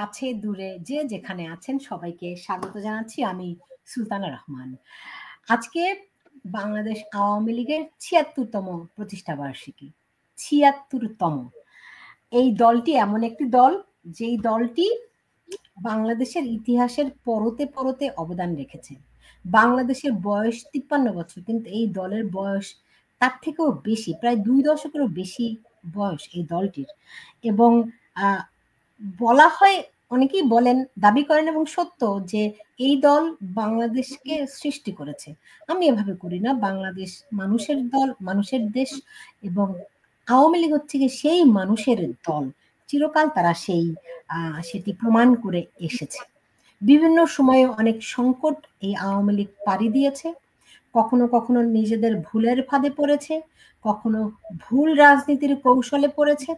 কাছে দূরে যে যেখানে আছেন সবাইকে স্বাগত জানাচ্ছি। আমি সুলতানা রহমান। আজকে বাংলাদেশ আওয়ামী লীগের ৭৬তম প্রতিষ্ঠা বার্ষিকী। ৭৬তম। এই দলটি এমন একটি দল যেই দলটি বাংলাদেশের ইতিহাসের পরতে পরতে অবদান রেখেছে। বাংলাদেশের বয়স ৫৩ বছর, কিন্তু এই দলের বয়স তার থেকেও বেশি, প্রায় ২ দশকেরও বেশি বয়স এই দলটির। এবং বলা হয়, অনেকেই বলেন, দাবি করেন এবং সত্য, যে এই দল বাংলাদেশকে সৃষ্টি করেছে। আমি এভাবে করি না। বাংলাদেশ মানুষের দল, মানুষের দেশ, এবং আওয়ামী লীগ হচ্ছে কি সেই মানুষের দল। চিরকাল তারা সেটি প্রমাণ করে এসেছে। বিভিন্ন সময়ে অনেক সংকট এই আওয়ামী লীগ পাড়ি দিয়েছে। কখনো কখনো নিজেদের ভুলের ফাঁদে পড়েছে, কখনো ভুল রাজনীতির কৌশলে পড়েছে,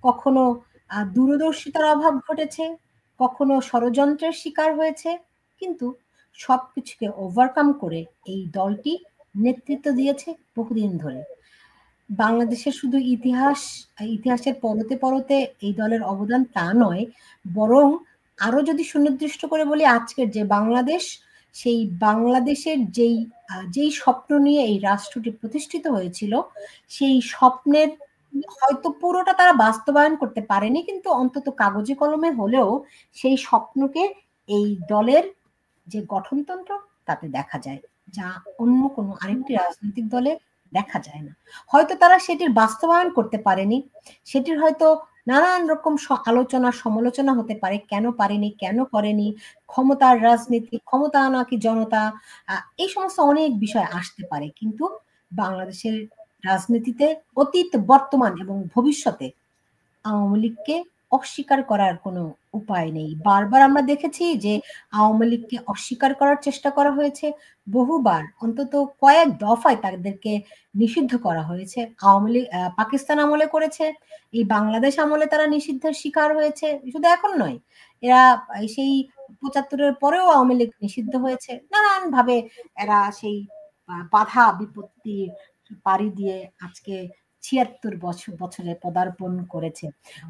কখনো দূরদর্শিতার অভাব ঘটেছে, কখনো ষড়যন্ত্রের শিকার হয়েছে। কিন্তু সবকিছুকে ওভারকাম করে এই দলটি নেতৃত্ব দিয়েছে বহুদিন ধরে। বাংলাদেশের শুধু ইতিহাসের পরতে পরতে এই দলের অবদান তা নয়, বরং আরো যদি সুনির্দিষ্ট করে বলি, আজকের যে বাংলাদেশ, সেই বাংলাদেশের যেই স্বপ্ন নিয়ে এই রাষ্ট্রটি প্রতিষ্ঠিত হয়েছিল, সেই স্বপ্নের হয়তো পুরোটা তারা বাস্তবায়ন করতে পারেনি, কিন্তু অন্তত কাগজে কলমে হলেও সেই স্বপ্নকে এই দলের যে গঠনতন্ত্র তাতে দেখা যায়, যা অন্য কোনো আরেকটি রাজনৈতিক দলে দেখা যায় না। হয়তো তারা সেটির বাস্তবায়ন করতে পারেনি, সেটির হয়তো নানান রকম আলোচনা সমালোচনা হতে পারে, কেন পারেনি, কেন করেনি, ক্ষমতার রাজনীতি, ক্ষমতা নাকি জনতা, এই সমস্ত অনেক বিষয় আসতে পারে। কিন্তু বাংলাদেশের রাজনীতিতে অতীত, বর্তমান এবং ভবিষ্যতে আওয়ামী লীগকে অস্বীকার করার কোনো উপায় নেই। বারবার আমরা দেখেছি যে আওয়ামী লীগকে অস্বীকার করার চেষ্টা করা হয়েছে, বহুবার, অন্তত কয়েক দফায় তাদেরকে নিষিদ্ধ করা হয়েছে। আওয়ামী লীগ পাকিস্তান আমলে করেছে, এই বাংলাদেশ আমলে তারা নিষিদ্ধের শিকার হয়েছে। শুধু এখন নয়, এরা সেই ৭৫-এর পরেও আওয়ামী লীগ নিষিদ্ধ হয়েছে। নানান ভাবে এরা সেই বাধা বিপত্তি পাড়ি দিয়ে আজকে ৭৬ বছরে পদার্পণ করেছে।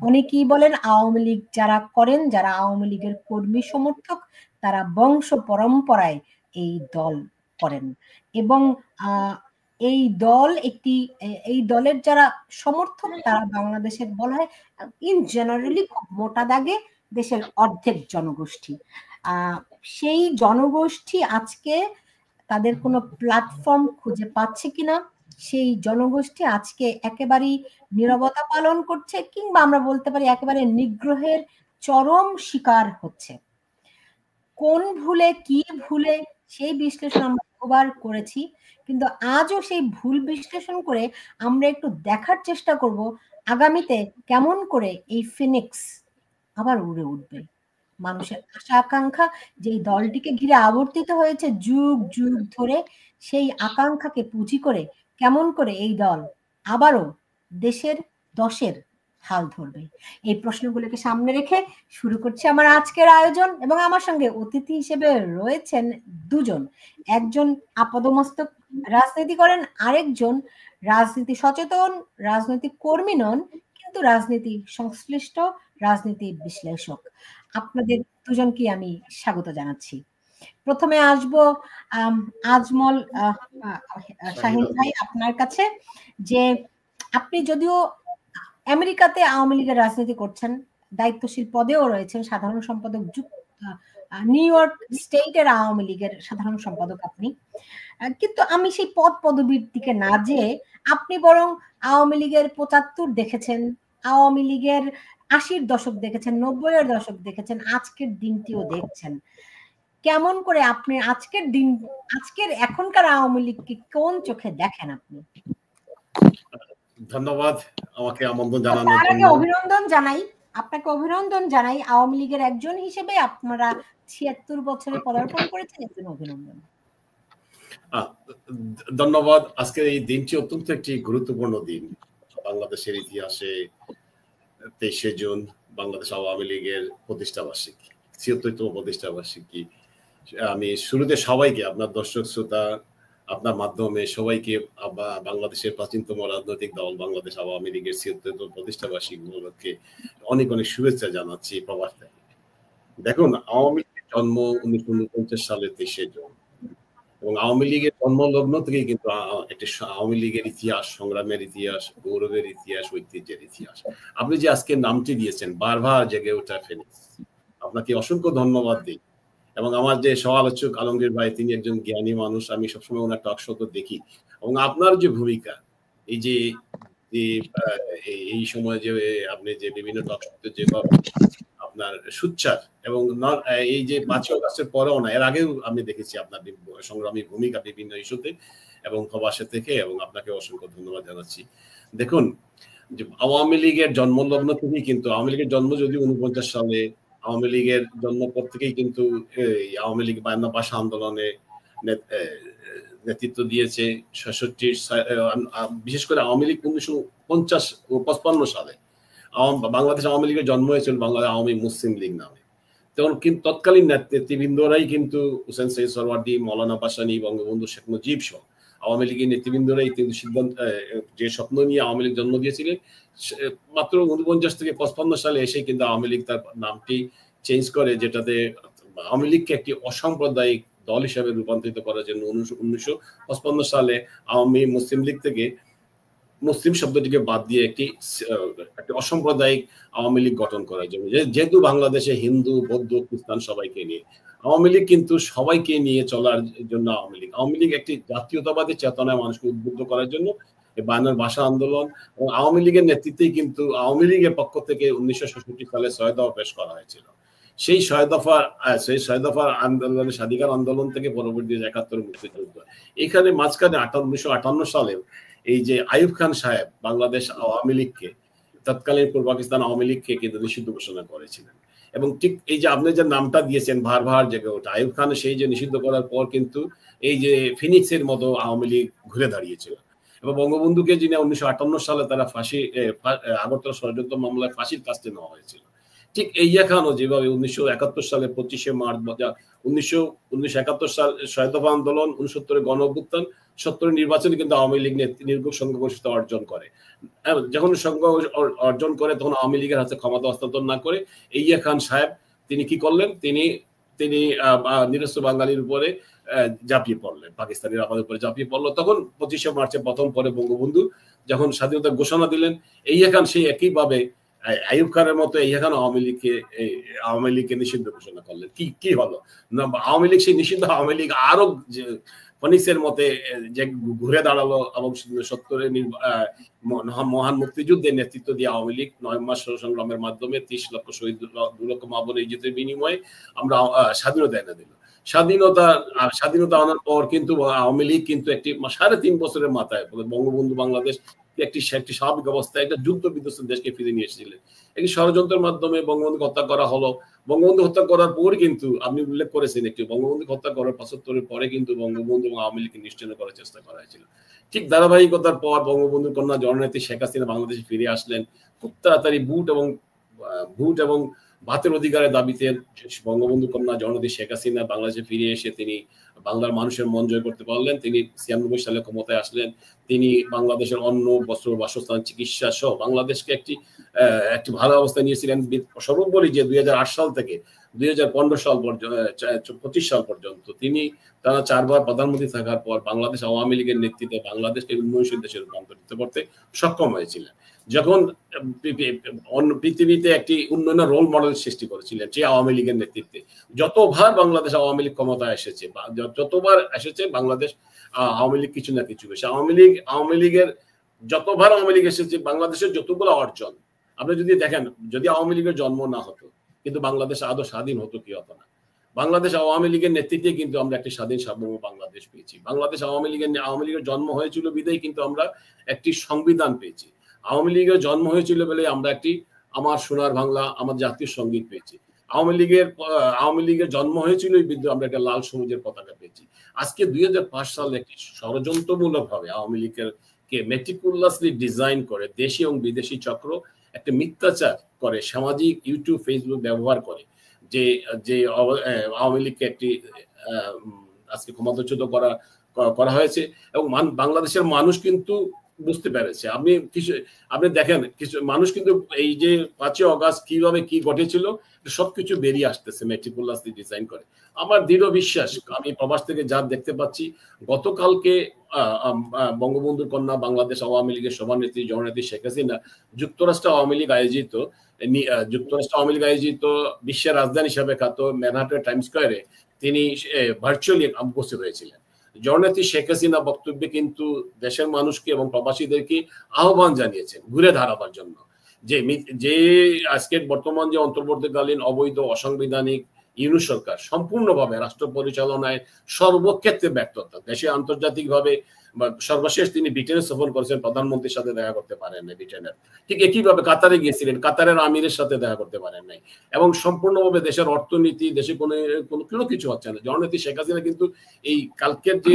অনেকেই বলেন আওয়ামী লীগ যারা করেন, যারা আওয়ামী লীগের কর্মী সমর্থক, তারা বংশ পরম্পরায় এই দল করেন। এবং এই দলের যারা সমর্থক, তারা বাংলাদেশের বলা হয় ইন জেনারেলি খুব মোটা দাগে দেশের অর্ধেক জনগোষ্ঠী। সেই জনগোষ্ঠী আজকে তাদের কোনো প্ল্যাটফর্ম খুঁজে পাচ্ছে কিনা, সেই জনগোষ্ঠী আজকে একেবারেই নীরবতা পালন করছে, কিংবা আমরা বলতে পারি একেবারে নিগ্রহের চরম শিকার হচ্ছে। কোন ভুলে, কি ভুলে, সেই বিশ্লেষণ আমরা বহুবার করেছি, কিন্তু আজও সেই ভুল বিশ্লেষণ করে আমরা একটু দেখার চেষ্টা করব আগামীতে কেমন করে এই ফিনিক্স আবার উড়ে উঠবে। মানুষের আশা আকাঙ্ক্ষা যেই দলটিকে ঘিরে আবর্তিত হয়েছে যুগ যুগ ধরে, সেই আকাঙ্ক্ষাকে পুঁজি করে কেমন করে এই দল আবারও দেশের দশের হাল ধরবে, এই প্রশ্নগুলোকে সামনে রেখে শুরু করছি আমার আজকের আয়োজন। এবং আমার সঙ্গে অতিথি হিসেবে রয়েছেন দুজন। একজন আপাদমস্তক রাজনীতি করেন, আরেকজন রাজনীতি সচেতন, রাজনৈতিক কর্মী নন, কিন্তু রাজনীতি সংশ্লিষ্ট, রাজনীতি বিশ্লেষক। আপনাদের দুজনকে আমি স্বাগত জানাচ্ছি। প্রথমে আসবো আজমল শাহিন ভাই, আপনার কাছে। যে আপনি যদিও আমেরিকাতে আওয়ামী লীগের রাজনীতি করছেন, দায়িত্বশীল পদেও রয়েছেন, সাধারণ সম্পাদক, নিউ ইয়র্ক স্টেটের আওয়ামী লীগের সাধারণ সম্পাদক আপনি, কিন্তু আমি সেই পদ পদবীর দিকে না যেয়ে আপনি বরং আওয়ামী লীগের ৭৫ দেখেছেন, আওয়ামী লীগের ৮০-র দশক দেখেছেন, ৯০-এর দশক দেখেছেন, আজকের দিনটিও দেখছেন। কেমন করে আপনি আজকের এখনকার আওয়ামী লীগকে কোন চোখে দেখেন আপনি? ধন্যবাদ আমাকে আমন্ত্রণ জানানোর জন্য। আপনাকে অভিনন্দন জানাই আওয়ামী লীগের একজন হিসেবে। আপনারা ৭৬ বছরে পদার্পণ করেছেন, একজন অভিনন্দন। ধন্যবাদ। আজকের এই দিনটি অত্যন্ত একটি গুরুত্বপূর্ণ দিন বাংলাদেশের ইতিহাসে। ২৩শে জুন বাংলাদেশ আওয়ামী লীগের প্রতিষ্ঠা বার্ষিকী, ৭৬তম প্রতিষ্ঠা বার্ষিকী। আমি শুরুতে সবাইকে, আপনার দর্শক শ্রোতা, আপনার মাধ্যমে সবাইকে বাংলাদেশের প্রাচীনতম রাজনৈতিক দল বাংলাদেশ আওয়ামী লীগের ৭৬তম প্রতিষ্ঠা বার্ষিকী উপলক্ষে অনেক অনেক শুভেচ্ছা জানাচ্ছি প্রবাস থেকে। দেখুন, আওয়ামী লীগের জন্ম 1949 সালের 23শে জুন, এবং আওয়ামী লীগের জন্মলগ্ন থেকেই কিন্তু একটি আওয়ামী লীগের ইতিহাস, সংগ্রামের ইতিহাস, গৌরবের ইতিহাস, ঐতিহ্যের ইতিহাস। আপনি যে আজকে নামটি দিয়েছেন, বারবার জেগে ওঠা ফেনিক্স, আপনাকে অসংখ্য ধন্যবাদ দিই। এবং আমার যে সহ আলোচক আলমগীর ভাই, তিনি একজন জ্ঞানী মানুষ, আমি সবসময় ওনার টক শো দেখি, এবং আপনার যে ভূমিকা, এই যে এই সময় যে আপনি যে বিভিন্ন টক শোতে যেভাবে আপনার সুচ্চার, এবং এই যে 5ই অগাস্টের পরেও না, এর আগেও আমি দেখেছি আপনার সংগ্রামী ভূমিকা বিভিন্ন ইস্যুতে এবং প্রবাসে থেকে, এবং আপনাকে অসংখ্য ধন্যবাদ জানাচ্ছি। দেখুন, যে আওয়ামী লীগের জন্মলগ্ন থেকেই কিন্তু, আওয়ামী লীগের জন্ম যদি 49 সালে, আওয়ামী লীগের জন্ম পর থেকেই কিন্তু আওয়ামী লীগ বায়ান্নর ভাষা আন্দোলনে নেতৃত্ব দিয়েছে। 66 বিশেষ করে আওয়ামী লীগ 1955 সালে বাংলাদেশ আওয়ামী লীগের জন্ম হয়েছিল বাংলাদেশ আওয়ামী মুসলিম লীগ নামে। তখন কিন্তু তৎকালীন নেতৃবৃন্দরাই কিন্তু হোসেন সৈয়দ সোহরাওয়ার্দী, মৌলানা ভাসানী, বঙ্গবন্ধু শেখ মুজিব সহ আওয়ামী লীগের নেতৃবৃন্দরাই কিন্তু সিদ্ধান্ত, যে স্বপ্ন নিয়ে আওয়ামী লীগ জন্ম দিয়েছিলেন, মাত্র 49 থেকে 55 সালে এসে কিন্তু আওয়ামী লীগ তার নামটি চেঞ্জ করে, যেটাতে আওয়ামী লীগকে একটি অসাম্প্রদায়িক দল হিসেবে রূপান্তরিত করার জন্য 1955 সালে আওয়ামী মুসলিম লীগ থেকে মুসলিম শব্দটিকে বাদ দিয়ে একটি অসাম্প্রদায়িক আওয়ামী লীগ গঠন করার জন্য। যেহেতু বাংলাদেশে হিন্দু, বৌদ্ধ, খ্রিস্টান সবাইকে নিয়ে, আওয়ামী লীগ কিন্তু সবাইকে নিয়ে চলার জন্য আওয়ামী লীগ একটি জাতীয়তাবাদী চেতনায় মানুষকে উদ্বুদ্ধ করার জন্য বায়ান্নর ভাষা আন্দোলন, এবং আওয়ামী লীগের নেতৃত্বেই কিন্তু আওয়ামী লীগের পক্ষ থেকে 1966 সালে 6 দফা পেশ করা হয়েছিল। সেই 6 দফার আন্দোলনের, স্বাধিকার আন্দোলন থেকে পরবর্তী 71 মুক্তিযুদ্ধ, এখানে মাঝখানে 1958 সালে এই যে আইয়ুব খান সাহেব বাংলাদেশ আওয়ামী লীগকে, তৎকালীন পূর্ব পাকিস্তান আওয়ামী লীগকে কিন্তু নিষিদ্ধ ঘোষণা করেছিলেন। এবং ঠিক এই যে আপনি যে নামটা দিয়েছেন, ভার জেগে ওঠা, আইয়ুব খান সেই যে নিষিদ্ধ করার পর কিন্তু এই যে ফিনিক্সের মতো আওয়ামী লীগ ঘুরে দাঁড়িয়েছিল, এবং বঙ্গবন্ধুকে যিনি 1958 সালে তারা আগরতলা ষড়যন্ত্র মামলায় ফাঁসির কাস্টে নেওয়া হয়েছিল, ঠিক ইয়া খানও যেভাবে 1971 সালে 25শে মার্চ 1971 সাল 6 দফা আন্দোলন, 69 গণ অভ্যুত্থান, 70 নির্বাচনে কিন্তু আওয়ামী লীগ নির্ভোগ সংখ্যাগরিষ্ঠতা অর্জন করে। যখন সংখ্যা অর্জন করে, তখন আওয়ামী লীগের হাতে ক্ষমতা হস্তান্তর না করে ইয়া খান সাহেব তিনি কি করলেন, তিনি নিরস্ত্র বাঙালির উপরে ঝাঁপিয়ে পড়লেন, পাকিস্তানের আমাদের উপরে ঝাঁপিয়ে পড়লো। তখন 25শে মার্চে প্রথম পরে বঙ্গবন্ধু যখন স্বাধীনতা ঘোষণা দিলেন, ইয়া খান সেই একইভাবে আইয়ুব খানের মতো এখানে আওয়ামী লীগকে নিষিদ্ধ ঘোষণা করলেন। কি হলো না, আওয়ামী লীগ সেই নিষিদ্ধ আওয়ামী লীগ আরো ফনিক্সের মতে যে ঘুরে দাঁড়ালো, এবং 70-এর মহান মুক্তিযুদ্ধের নেতৃত্ব দিয়ে আওয়ামী লীগ 9 মাস সংগ্রামের মাধ্যমে 30 লক্ষ শহীদ, 2 লক্ষ মা বোনের ইজ্জতের বিনিময়ে আমরা স্বাধীনতা এনে দিল। স্বাধীনতা আনার পর কিন্তু আওয়ামী লীগ কিন্তু একটি 3.5 বছরের মাথায় বঙ্গবন্ধু বাংলাদেশ একটি স্বাভাবিক অবস্থায় একটা যুদ্ধ বিধ্বস্ত দেশকে ফিরে নিয়ে এসেছিলেন। একটি ষড়যন্ত্রের মাধ্যমে বঙ্গবন্ধুকে হত্যা করা হলো। বঙ্গবন্ধু হত্যা করার পর কিন্তু আপনি উল্লেখ করেছেন একটি, বঙ্গবন্ধু হত্যা করার 75-এর পরে কিন্তু বঙ্গবন্ধু এবং আওয়ামী লীগকে নিশ্চিহ্ন করার চেষ্টা করা হয়েছিল। ঠিক ধারাবাহিকতার পর বঙ্গবন্ধুর কন্যা জননেত্রী শেখ হাসিনা বাংলাদেশে ফিরে আসলেন। খুব তাড়াতাড়ি ভোট এবং ভাতের অধিকারের দাবিতে বঙ্গবন্ধু কন্যা জননেত্রী শেখ হাসিনা বাংলাদেশে ফিরে এসে তিনি বাংলার মানুষের মন জয় করতে পারলেন। তিনি 96 সালে ক্ষমতায় আসলেন। তিনি বাংলাদেশের অন্ন, বস্ত্র, বাসস্থান, চিকিৎসা সহ বাংলাদেশকে একটি ভালো অবস্থায় নিয়েছিলেন। সর্বোপরি যে 2008 সাল থেকে 2015 সাল পর্যন্ত 25 সাল পর্যন্ত তিনি টানা 4 বার প্রধানমন্ত্রী থাকার পর বাংলাদেশ আওয়ামী লীগের নেতৃত্বে বাংলাদেশকে উন্নয়নশীল দেশে রূপান্তরিত করতে সক্ষম হয়েছিলেন। যখন পৃথিবীতে একটি উন্নয়নের রোল মডেল সৃষ্টি করেছিলেন যে আওয়ামী লীগের নেতৃত্বে, যতবার বাংলাদেশ আওয়ামী লীগ ক্ষমতায় এসেছে, যতবার এসেছে বাংলাদেশ আওয়ামী লীগ কিছু না কিছু বেশি, আওয়ামী লীগের যতবার আওয়ামী লীগ এসেছে বাংলাদেশের যতগুলো অর্জন আপনি যদি দেখেন, যদি আওয়ামী লীগের জন্ম না হতো কিন্তু বাংলাদেশ আদৌ স্বাধীন হতো কি হতো না। বাংলাদেশ আওয়ামী লীগের নেতৃত্বে কিন্তু আমরা একটি স্বাধীন সার্বভৌম বাংলাদেশ পেয়েছি। বাংলাদেশ আওয়ামী লীগের জন্ম হয়েছিল বিধায় কিন্তু আমরা একটি সংবিধান পেয়েছি। আওয়ামী লীগের জন্ম হয়েছিল বলে আমরা একটি আমার সোনার বাংলা, আমার জাতীয় সঙ্গীত পেয়েছি। আওয়ামী লীগের জন্ম হয়েছিল বিদ্যুৎ আমরা একটা লাল সবুজের পতাকা পেয়েছি। আজকে 2005 সালে একটি ষড়যন্ত্রমূলক ভাবে আওয়ামী লীগের কে মেটিকুলাসলি ডিজাইন করে দেশি এবং বিদেশি চক্র একটা মিথ্যাচার করে, সামাজিক ইউটিউব, ফেসবুক ব্যবহার করে যে আওয়ামী লীগকে একটি আজকে ক্ষমতাচ্যুত করা হয়েছে। এবং বাংলাদেশের মানুষ কিন্তু বুঝতে পেরেছে। আপনি দেখেন কিছু মানুষ কিন্তু এই যে 5ই অগাস্ট কিভাবে কি ঘটেছিল সবকিছু বেরিয়ে আসতেছে মেটিকুলাসলি ডিজাইন করে। আমার দৃঢ় বিশ্বাস, আমি প্রবাস থেকে যা দেখতে পাচ্ছি, গতকালকে বঙ্গবন্ধুর কন্যা বাংলাদেশ আওয়ামী লীগের সভানেত্রী জননেত্রী শেখ হাসিনা যুক্তরাষ্ট্র আওয়ামী লীগ আয়োজিত বিশ্বের রাজধানী হিসাবে খ্যাত ম্যানহাটন টাইম স্কয়ারে তিনি ভার্চুয়ালি উপস্থিত হয়েছিলেন। জননেত্রী শেখ হাসিনা বক্তব্যে কিন্তু দেশের মানুষকে এবং প্রবাসীদেরকে আহ্বান জানিয়েছেন ঘুরে দাঁড়াবার জন্য, যে আজকের বর্তমান যে অন্তর্বর্তীকালীন অবৈধ অসাংবিধানিক ইউনূস সরকার সম্পূর্ণভাবে রাষ্ট্র পরিচালনায় সর্বক্ষেত্রে ব্যর্থতা। দেশে আন্তর্জাতিকভাবে সর্বশেষ তিনি ব্রিটেনে সফর করেছেন, প্রধানমন্ত্রীর সাথে দেখা করতে পারেন নাই ব্রিটেনের। ঠিক একইভাবে কাতারে গিয়েছিলেন, কাতারের আমিরের সাথে দেখা করতে পারেন নাই, এবং সম্পূর্ণভাবে দেশের অর্থনীতি, দেশে কোনো কিছু হচ্ছে না। জননেত্রী শেখ হাসিনা কিন্তু এই কালকের যে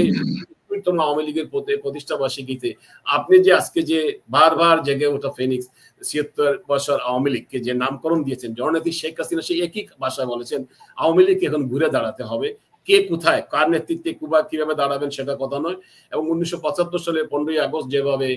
আওয়ামী লীগের প্রতিষ্ঠা বার্ষিকীতে আপনি যে আজকে যে বারবার জেগে ওঠা ফেনিক্স ৭৬ বছর আওয়ামী লীগকে যে নামকরণ দিয়েছেন, জননেত্রী শেখ হাসিনা সেই একই ভাষায় বলেছেন আওয়ামী লীগকে এখন ঘুরে দাঁড়াতে হবে। কে কোথায় কার নেতৃত্বে কিভাবে দাঁড়াবেন সেটা কথা নয়। এবং 19৭৫ সালে 15ই আগস্ট যেভাবে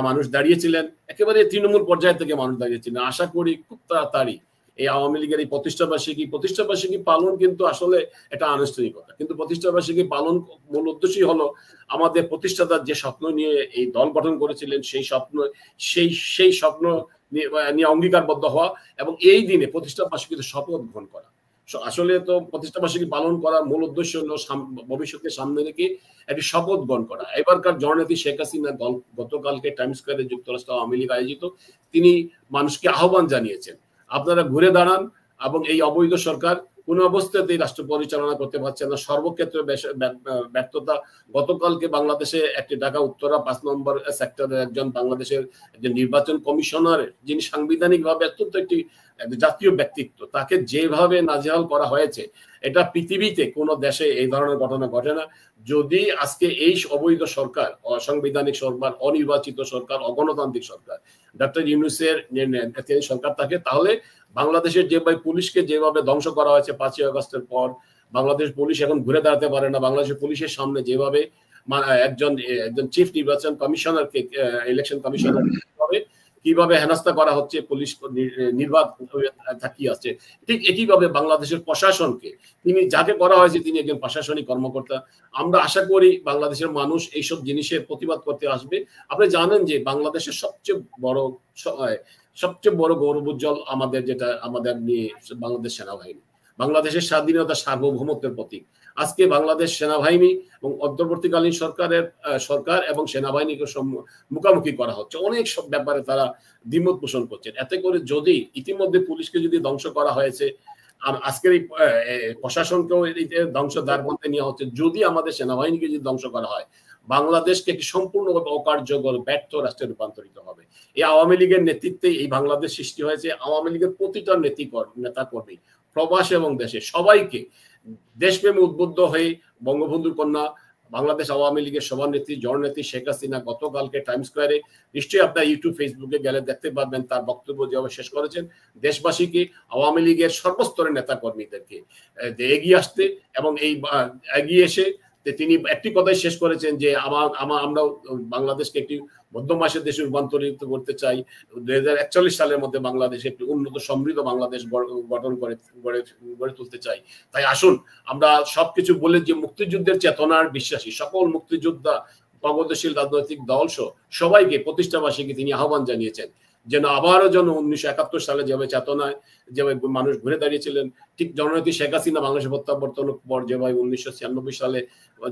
মানুষ দাঁড়িয়েছিলেন, একেবারে তৃণমূল পর্যায় থেকে মানুষ দাঁড়িয়েছিলেন। আশা করি খুব তাড়াতাড়ি এই আওয়ামী লীগের এই প্রতিষ্ঠাবার্ষিকী পালন কিন্তু আসলে এটা আনুষ্ঠানিকতা, কিন্তু প্রতিষ্ঠাবার্ষিকী পালন মূল উদ্দেশ্যই হলো আমাদের প্রতিষ্ঠাতার যে স্বপ্ন নিয়ে এই দল গঠন করেছিলেন সেই স্বপ্ন নিয়ে অঙ্গীকারবদ্ধ হওয়া, এবং এই দিনে প্রতিষ্ঠাবার্ষিকীতে শপথ গ্রহণ করা। আসলে তো প্রতিষ্ঠাবার্ষিকী পালন করার মূল উদ্দেশ্য হলো ভবিষ্যতে সামনে রেখে একটি শপথ গ্রহণ করা। এবারকার জননেত্রী শেখ হাসিনা গতকালকে টাইম স্কয়ারে যুক্তরাষ্ট্র আওয়ামী লীগ আয়োজিত তিনি মানুষকে আহ্বান জানিয়েছেন, আপনারা ঘুরে দাঁড়ান, এবং এই অবৈধ সরকার কোন অবস্থাতেই রাষ্ট্র পরিচালনা করতে পারছে না, সর্বক্ষেত্রে ব্যর্থতা। গতকালকে বাংলাদেশে একটি ঢাকা উত্তরা 5 নম্বর সেক্টরের একজন বাংলাদেশের একজন নির্বাচন কমিশনার, যিনি সাংবিধানিকভাবে অত্যন্ত একটি জাতীয় ব্যক্তিত্ব, তাকে যেভাবে নাজেহাল করা হয়েছে, এটা পৃথিবীতে কোন দেশে এই ধরনের ঘটনা ঘটে না। যদি আজকে এই অবৈধ সরকার, অসাংবিধানিক সরকার, অনির্বাচিত সরকার, অগণতান্ত্রিক সরকার ডক্টর ইউনূসের সরকার থাকে, তাহলে বাংলাদেশের যেভাবে পুলিশকে যেভাবে ধ্বংস করা হয়েছে 5ই আগস্টের পর, বাংলাদেশ পুলিশ এখন ঘুরে দাঁড়াতে পারে না। বাংলাদেশের পুলিশের সামনে যেভাবে একজন চিফ নির্বাচন কমিশনারকে, ইলেকশন কমিশনার কিভাবে হেনস্থা করা হচ্ছে, পুলিশ নির্বাচন থাকিয়ে আসছে, ঠিক একইভাবে বাংলাদেশের প্রশাসনকে তিনি যাকে করা হয়েছে তিনি একজন প্রশাসনিক কর্মকর্তা। আমরা আশা করি বাংলাদেশের মানুষ এইসব জিনিসের প্রতিবাদ করতে আসবে। আপনি জানেন যে বাংলাদেশের সবচেয়ে বড় গৌরবোজ্জ্বল আমাদের নিয়ে বাংলাদেশ সেনাবাহিনী, বাংলাদেশের স্বাধীনতা সার্বভৌমত্বের প্রতীক। আজকে বাংলাদেশ সেনাবাহিনী এবং অন্তর্বর্তীকালীন সরকার এবং সেনাবাহিনীকে মুখোমুখি করা হচ্ছে, অনেক সব ব্যাপারে তারা দ্বিমত পোষণ করছেন। এতে করে যদি ইতিমধ্যে পুলিশকে যদি ধ্বংস করা হয়েছে, আজকের এই প্রশাসনকেও ধ্বংসের দ্বার বলতে নেওয়া হচ্ছে, যদি আমাদের সেনাবাহিনীকে যদি ধ্বংস করা হয়, বাংলাদেশকে একটি সম্পূর্ণভাবে অকার্যকর ব্যর্থ রাষ্ট্রে রূপান্তরিত হবে। এই আওয়ামী লীগের নেতৃত্বে এই বাংলাদেশ সৃষ্টি হয়েছে। আওয়ামী লীগের প্রতিটা নেতা কর্মী প্রবাস এবং দেশে সবাইকে দেশপ্রেমে উদ্বুদ্ধ হয়ে বঙ্গবন্ধুর কন্যা বাংলাদেশ আওয়ামী লীগের সভানেত্রী জননেত্রী শেখ হাসিনা গতকালকে টাইম স্কয়ারে, নিশ্চয়ই আপনার ইউটিউব ফেসবুকে গেলে দেখতে পারবেন তার বক্তব্য যেভাবে শেষ করেছেন, দেশবাসীকে আওয়ামী লীগের সর্বস্তরের নেতা কর্মীদেরকে এগিয়ে আসতে এবং এই এগিয়ে এসে তিনি একটি কথাই শেষ করেছেন যে আমরা বাংলাদেশকে একটি মধ্যমাসের দেশে রূপান্তরিত করতে চাই। 2041 সালের মধ্যে বাংলাদেশে একটি উন্নত সমৃদ্ধ বাংলাদেশ গঠন গড়ে তুলতে চাই। তাই আসুন আমরা সবকিছু বলে যে মুক্তিযুদ্ধের চেতনার বিশ্বাসী সকল মুক্তিযোদ্ধা, প্রগতিশীল রাজনৈতিক দল সহ সবাইকে প্রতিষ্ঠাবার্ষিকী তিনি আহ্বান জানিয়েছেন যেন আবারও 1971 সালে যেভাবে চেতনায় যেভাবে মানুষ ঘুরে দাঁড়িয়েছিলেন, ঠিক জননেত্রী শেখ হাসিনা বাংলাদেশে প্রত্যাবর্তনের পর যেভাবে 1996 সালে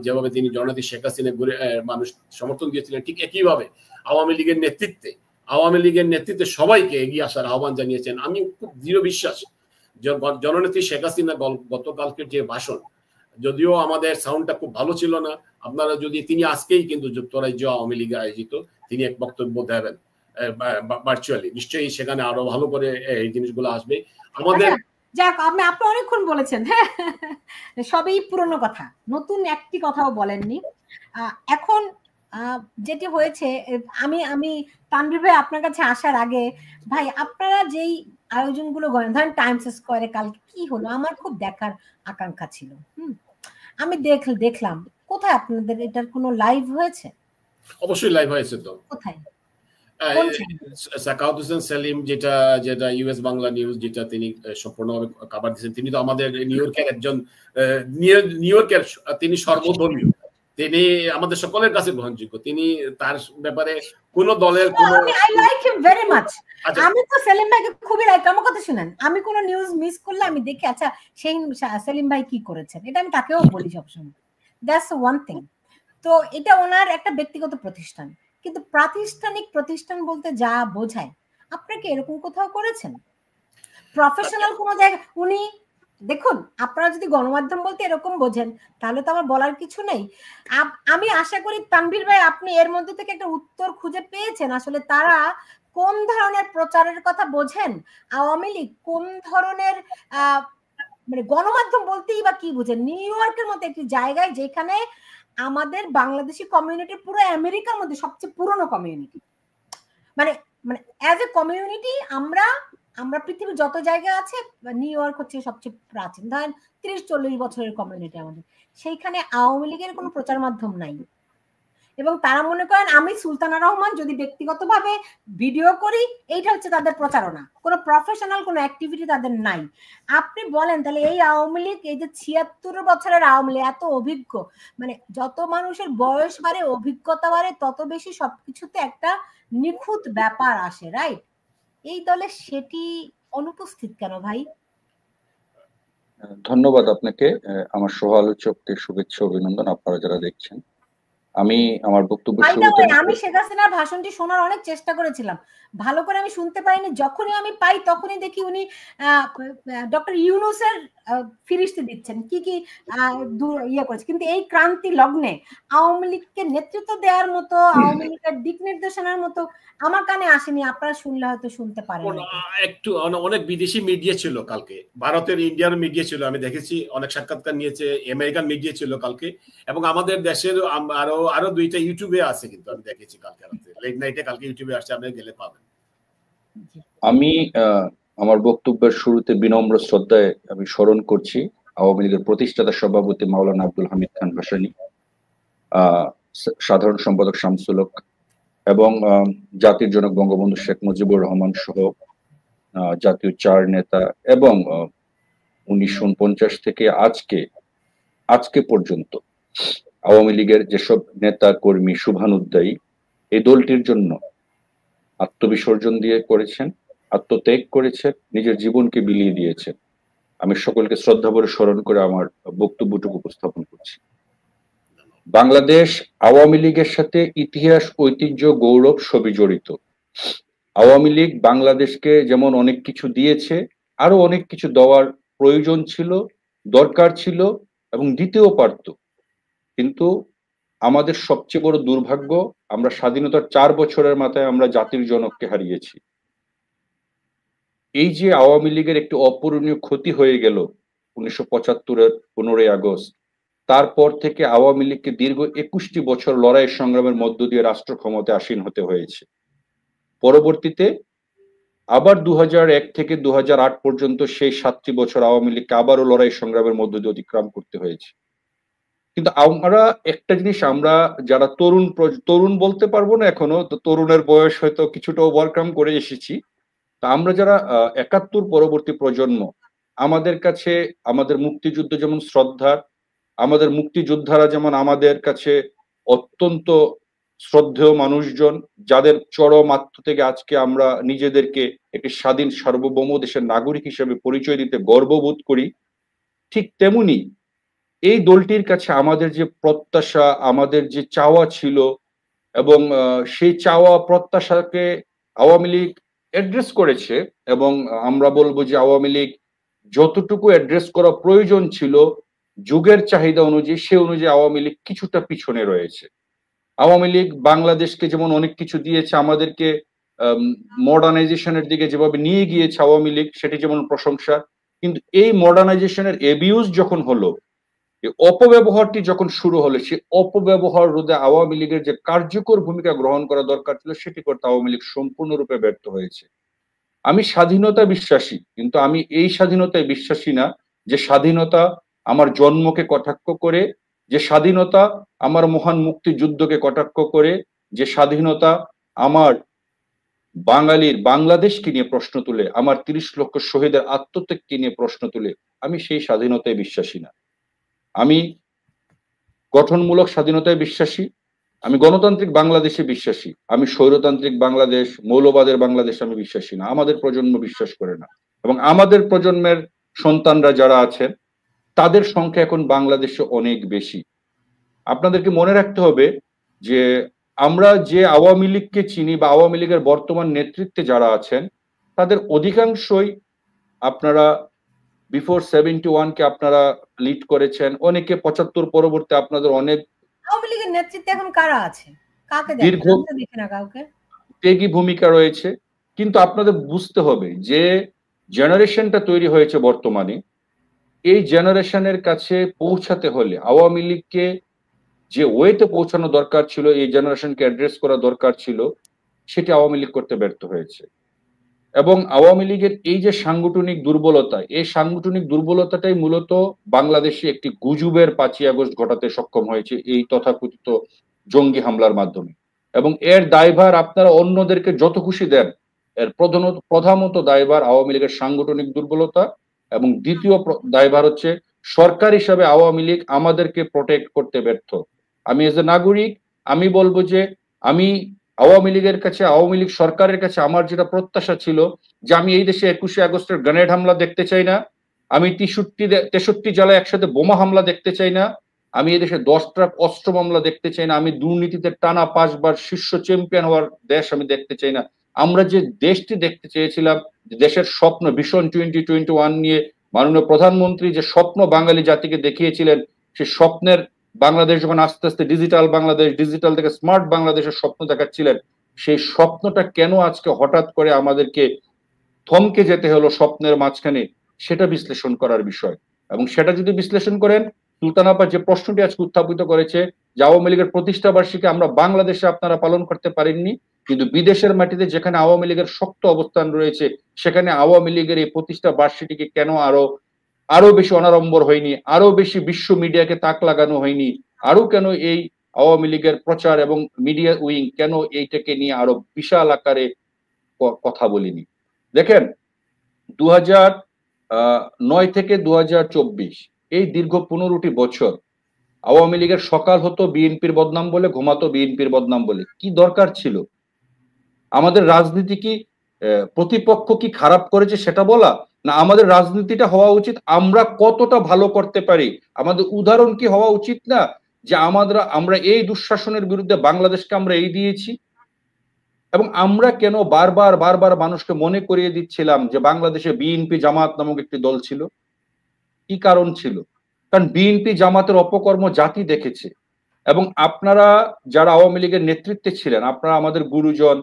যেভাবে তিনি জননেত্রী শেখ হাসিনা ঘুরে মানুষ সমর্থন দিয়েছিলেন, ঠিক একইভাবে আওয়ামী লীগের নেতৃত্বে সবাইকে এগিয়ে আসার আহ্বান জানিয়েছেন। আমি খুব দৃঢ় বিশ্বাস জননেত্রী শেখ হাসিনা গতকালকের যে ভাষণ, যদিও আমাদের সাউন্ডটা খুব ভালো ছিল না, আপনারা যদি তিনি আজকেই কিন্তু যুক্তরাজ্য আওয়ামী লীগ আয়োজিত তিনি এক বক্তব্য দেবেন ভার্চুয়ালি, নিশ্চয়ই সেখানে আরো ভালো করে এই জিনিসগুলো আসবে আমাদের। যাক, আপনি অনেকক্ষণ বলেছেন, হ্যাঁ সবই পুরনো কথা, নতুন একটি কথাও বলেননি। এখন যেটি হয়েছে, আমি তানভীর ভাই আপনার কাছে আসার আগে, ভাই আপনারা যেই আয়োজনগুলো করেন, ধরেন টাইমস স্কয়ারে কালকে কি হলো, আমার খুব দেখার আকাঙ্ক্ষা ছিল। আমি দেখলাম কোথায় আপনাদের এটার কোনো লাইভ হয়েছে? অবশ্যই লাইভ হয়েছে তো। কোথায়? সাখাওয়াত হোসেন সেলিম, যেটা যেটা ইউএস বাংলা নিউজ, যেটা তিনি সম্পূর্ণভাবে কভার দিয়েছেন। তিনি তো আমাদের নিউ ইয়র্কের একজন, নিউ ইয়র্কের তিনি সর্বধর্মীয়, তিনি আমাদের সকলের কাছে গ্রহণযোগ্য। তিনি তার ব্যাপারে কোন দলের I like him very much. আমি তো সেলিম ভাইকে খুবই লাইক। আমার কথা শুনেন, আমি কোন নিউজ মিস করলে আমি দেখি আচ্ছা সেই সেলিম ভাই কি করেছেন, এটা আমি তাকেও বলি সবসময়। That's one thing. তো এটা ওনার একটা ব্যক্তিগত প্রতিষ্ঠান, কিন্তু প্রাতিষ্ঠানিক প্রতিষ্ঠান বলতে যা বোঝায়, আপনি কি এরকম কোথাও করেছেন? প্রফেশনাল কোন জায়গায় উনি দেখুন, আপনারা যদি গণমাধ্যম বলতে এরকম বোঝেন তাহলে তো আমার বলার কিছু নেই। আমি আশা করি তানভীর ভাই আপনি এর মধ্যে থেকে একটা উত্তর খুঁজে পেয়েছেন আসলে তারা কোন ধরনের প্রচারের কথা বোঝেন, আওয়ামী লীগ কোন ধরনের মানে গণমাধ্যম বলতেই বা কি বুঝেন। নিউ ইয়র্কের মতো একটি জায়গায় যেখানে আমাদের বাংলাদেশি কমিউনিটি পুরো আমেরিকার মধ্যে সবচেয়ে পুরনো কমিউনিটি, মানে মানে অ্যাজ এ কমিউনিটি আমরা পৃথিবীর যত জায়গা আছে নিউ ইয়র্ক হচ্ছে সবচেয়ে প্রাচীন, ধরেন 30-40 বছরের কমিউনিটি আমাদের। সেইখানে আওয়ামী লীগের কোনো প্রচার মাধ্যম নাই, এবং তারা মনে করেন আমি সুলতানা রহমান যদি ব্যক্তিগতভাবে ভিডিও করি এইটা হচ্ছে তাদের প্রচারণা, কোনো প্রফেশনাল কোনো অ্যাক্টিভিটি তাদের নাই। আপনি বলেন তাহলে এই আওয়ামী লীগ, এই যে 76 বছরের আওয়ামী লীগ এত অভিজ্ঞ, মানে যত মানুষের বয়স বাড়ে অভিজ্ঞতা বাড়ে তত বেশি সবকিছুতে একটা নিখুঁত ব্যাপার আসে, রাইট? এই দলে সেটি অনুপস্থিত কেন ভাই? ধন্যবাদ আপনাকে, আমার সহ আলোচককে শুভেচ্ছা অভিনন্দন, আপনারা যারা দেখছেন। আমি আমার বক্তব্য শুরুতে আমি শেখ হাসিনার ভাষণটি শোনার অনেক চেষ্টা করেছিলাম, ভালো করে আমি শুনতে পাইনি। যখনই আমি পাই তখনই দেখি উনি ডক্টর ইউনূসের ফিরিস্তি দিচ্ছেন, কি কি ইয়ে করেছে। কিন্তু এই ক্রান্তি লগ্নে আওয়ামী লীগকে নেতৃত্ব দেওয়ার মতো, আওয়ামী লীগের দিক নির্দেশনার মতো আমার কানে আসেনি। আপনারা শুনলে হয়তো শুনতে পারেন। একটু অনেক বিদেশি মিডিয়া ছিল কালকে, ভারতের ইন্ডিয়ার মিডিয়া ছিল, আমি দেখেছি অনেক সাক্ষাৎকার নিয়েছে, আমেরিকান মিডিয়া ছিল কালকে, এবং আমাদের দেশের আরো দুইটা ইউটিউবে আছে, কিন্তু আমি দেখেছি কালকে রাতে লেট নাইটে, কালকে ইউটিউবে আসছে, আপনি গেলে পাবেন। আমি আমার বক্তব্যের শুরুতে বিনম্র শ্রদ্ধায় আমি স্মরণ করছি আওয়ামী লীগের প্রতিষ্ঠাতা সভাপতি মাওলানা আব্দুল হামিদ খান ভাসানী, সাধারণ সম্পাদক শামসুল হক, এবং জাতির জনক বঙ্গবন্ধু শেখ মুজিবুর রহমান সহ জাতীয় 4 নেতা, এবং 1949 থেকে আজকে পর্যন্ত আওয়ামী লীগের যেসব নেতা কর্মী শুভানুধ্যায়ী এই দলটির জন্য আত্মবিসর্জন দিয়ে করেছেন, আত্মত্যাগ করেছেন, নিজের জীবনকে বিলিয়ে দিয়েছেন। আমি সকলকে শ্রদ্ধা ভরে স্মরণ করে আমার বক্তব্যটুকু উপস্থাপন করছি। বাংলাদেশ আওয়ামী লীগের সাথে ইতিহাস, ঐতিহ্য, গৌরব সবই জড়িত। আওয়ামী লীগ বাংলাদেশকে যেমন অনেক কিছু দিয়েছে, আরো অনেক কিছু দেওয়ার প্রয়োজন ছিল, দরকার ছিল, এবং দিতেও পারত। কিন্তু আমাদের সবচেয়ে বড় দুর্ভাগ্য, আমরা স্বাধীনতার 4 বছরের মাথায় আমরা জাতির জনককে হারিয়েছি। এই যে আওয়ামী লীগের একটি অপূরণীয় ক্ষতি হয়ে গেল 1975-এর 15ই আগস্ট, তারপর থেকে আওয়ামী লীগকে দীর্ঘ 21টি বছর লড়াই সংগ্রামের মধ্য দিয়ে রাষ্ট্র ক্ষমতায় আসীন হতে হয়েছে। পরবর্তীতে আবার 2001 থেকে 2008 পর্যন্ত সেই 7টি বছর আওয়ামী লীগকে আবারও লড়াই সংগ্রামের মধ্য দিয়ে অতিক্রম করতে হয়েছে। কিন্তু আমরা একটা জিনিস, আমরা যারা তরুণ বলতে পারবো না এখনো, তো তরুণের বয়স হয়তো কিছুটা ওভারকাম করে এসেছি, তা আমরা যারা 71 পরবর্তী প্রজন্ম, আমাদের কাছে আমাদের মুক্তিযুদ্ধ যেমন শ্রদ্ধার, আমাদের মুক্তিযোদ্ধারা যেমন আমাদের কাছে অত্যন্ত শ্রদ্ধেয় মানুষজন, যাদের চরম আত্ম থেকে আজকে আমরা নিজেদেরকে একটি স্বাধীন সার্বভৌম দেশের নাগরিক হিসেবে পরিচয় দিতে গর্ববোধ করি, ঠিক তেমনি এই দলটির কাছে আমাদের যে প্রত্যাশা, আমাদের যে চাওয়া ছিল, এবং সেই চাওয়া প্রত্যাশাকে আওয়ামী লীগ অ্যাড্রেস করেছে, এবং আমরা বলবো যে আওয়ামী লীগ যতটুকু অ্যাড্রেস করা প্রয়োজন ছিল যুগের চাহিদা অনুযায়ী, সে অনুযায়ী আওয়ামী লীগ কিছুটা পিছনে রয়েছে। আওয়ামী লীগ বাংলাদেশকে যেমন অনেক কিছু দিয়েছে, আমাদেরকে মডার্নাইজেশনের দিকে যেভাবে নিয়ে গিয়েছে আওয়ামী লীগ, সেটি যেমন প্রশংসা, কিন্তু এই মডার্নাইজেশনের এবিউজ যখন হলো, অপব্যবহারটি যখন শুরু হলো, সে অপব্যবহার রোধে আওয়ামী লীগের যে কার্যকর ভূমিকা গ্রহণ করা দরকার ছিল সেটি করতে আওয়ামী লীগ সম্পূর্ণরূপে ব্যর্থ হয়েছে। আমি স্বাধীনতা বিশ্বাসী, কিন্তু আমি এই স্বাধীনতায় বিশ্বাসী না যে স্বাধীনতা আমার জন্মকে কটাক্ষ করে, যে স্বাধীনতা আমার মহান মুক্তিযুদ্ধকে কটাক্ষ করে, যে স্বাধীনতা আমার বাঙালির বাংলাদেশকে নিয়ে প্রশ্ন তুলে, আমার 30 লক্ষ শহীদের আত্মত্যাগকে নিয়ে প্রশ্ন তুলে, আমি সেই স্বাধীনতায় বিশ্বাসী না। আমি গঠনমূলক স্বাধীনতায় বিশ্বাসী, আমি গণতান্ত্রিক বাংলাদেশে বিশ্বাসী। আমি স্বৈরতান্ত্রিক বাংলাদেশ, মৌলবাদের বাংলাদেশ আমি বিশ্বাসী না। আমাদের প্রজন্ম বিশ্বাস করে না, এবং আমাদের প্রজন্মের সন্তানরা যারা আছেন তাদের সংখ্যা এখন বাংলাদেশে অনেক বেশি। আপনাদেরকে মনে রাখতে হবে যে আমরা যে আওয়ামী লীগকে চিনি বা আওয়ামী লীগের বর্তমান নেতৃত্বে যারা আছেন তাদের অধিকাংশই আপনারা বিফোর 71 কে আপনারা লিড করেছেন, অনেকে 75 পরবর্তী আপনাদের অনেক আওয়ামী লীগের নেতৃত্বে এখন কারা আছে, কাকে দীর্ঘ দেখি না কাউকে, ত্যাগী ভূমিকা রয়েছে। কিন্তু আপনাদের বুঝতে হবে যে জেনারেশনটা তৈরি হয়েছে বর্তমানে, এই জেনারেশনের কাছে পৌঁছাতে হলে আওয়ামী লীগকে যে ওয়েতে পৌঁছানো দরকার ছিল, এই জেনারেশনকে অ্যাড্রেস করা দরকার ছিল, সেটি আওয়ামী লীগ করতে ব্যর্থ হয়েছে। এবং আওয়ামী লীগের এই যে সাংগঠনিক দুর্বলতা, এই সাংগঠনিক দুর্বলতাটাই মূলত বাংলাদেশে একটি গুজবের 5ই আগস্ট ঘটাতে সক্ষম হয়েছে এই তথাকথিত জঙ্গি হামলার মাধ্যমে। এবং এর দায়ভার আপনারা অন্যদেরকে যত খুশি দেন, এর প্রধানত দায়ভার আওয়ামী লীগের সাংগঠনিক দুর্বলতা, এবং দ্বিতীয় দায়ভার হচ্ছে সরকার হিসাবে আওয়ামী লীগ আমাদেরকে প্রোটেক্ট করতে ব্যর্থ। আমি এজ এ নাগরিক আমি বলবো যে আমি আওয়ামী লীগের কাছে, আওয়ামী লীগ সরকারের কাছে আমার যেটা প্রত্যাশা ছিল যে আমি এই দেশে 21শে আগস্টের গ্রেনেড হামলা দেখতে চাই না, আমি 63 জেলায় একসাথে বোমা হামলা দেখতে চাই না, আমি এই দেশে 10 ট্রাক অস্ত্র মামলা দেখতে চাই না, আমি দুর্নীতিতে টানা 5 বার শীর্ষ চ্যাম্পিয়ন হওয়ার দেশ আমি দেখতে চাই না। আমরা যে দেশটি দেখতে চেয়েছিলাম, দেশের স্বপ্ন ভিশন 2021 নিয়ে মাননীয় প্রধানমন্ত্রী যে স্বপ্ন বাঙালি জাতিকে দেখিয়েছিলেন, সেই স্বপ্নের বাংলাদেশ যখন আস্তে আস্তে ডিজিটাল বাংলাদেশ, ডিজিটাল থেকে স্মার্ট বাংলাদেশের স্বপ্ন দেখাচ্ছিলেন, সেই স্বপ্নটা কেন আজকে হঠাৎ করে আমাদেরকে থমকে যেতে হলো স্বপ্নের মাঝখানে, সেটা বিশ্লেষণ করার বিষয়। এবং সেটা যদি বিশ্লেষণ করেন, সুলতান আপা যে প্রশ্নটি আজকে উত্থাপিত করেছে যে আওয়ামী লীগের প্রতিষ্ঠা বার্ষিকী আমরা বাংলাদেশে আপনারা পালন করতে পারেননি, কিন্তু বিদেশের মাটিতে যেখানে আওয়ামী লীগের শক্ত অবস্থান রয়েছে সেখানে আওয়ামী লীগের এই প্রতিষ্ঠা বার্ষিকীকে কেন আরো বেশি অনাড়ম্বর হয়নি, আরো বেশি বিশ্ব মিডিয়াকে তাক লাগানো হয়নি, আরো কেন এই আওয়ামী লীগের প্রচার এবং মিডিয়া উইং কেন এইটাকে নিয়ে আরো বিশাল আকারে কথা বলিনি। দেখেন 2009 থেকে 2024 এই দীর্ঘ 15টি বছর আওয়ামী লীগের সকাল হতো বিএনপির বদনাম বলে, ঘুমাতো বিএনপির বদনাম বলে। কি দরকার ছিল? আমাদের রাজনীতি কি প্রতিপক্ষ কি খারাপ করেছে সেটা বলা, না আমাদের রাজনীতিটা হওয়া উচিত আমরা কতটা ভালো করতে পারি। আমাদের উদাহরণ কি হওয়া উচিত না যে আমরা এই দুঃশাসনের বিরুদ্ধে বাংলাদেশকে আমরা এই দিয়েছি। এবং আমরা কেন বারবার মানুষকে মনে করিয়ে দিচ্ছিলাম যে বাংলাদেশে বিএনপি জামাত নামক একটি দল ছিল? কি কারণ ছিল? কারণ বিএনপি জামাতের অপকর্ম জাতি দেখেছে। এবং আপনারা যারা আওয়ামী লীগের নেতৃত্বে ছিলেন, আপনারা আমাদের গুরুজন,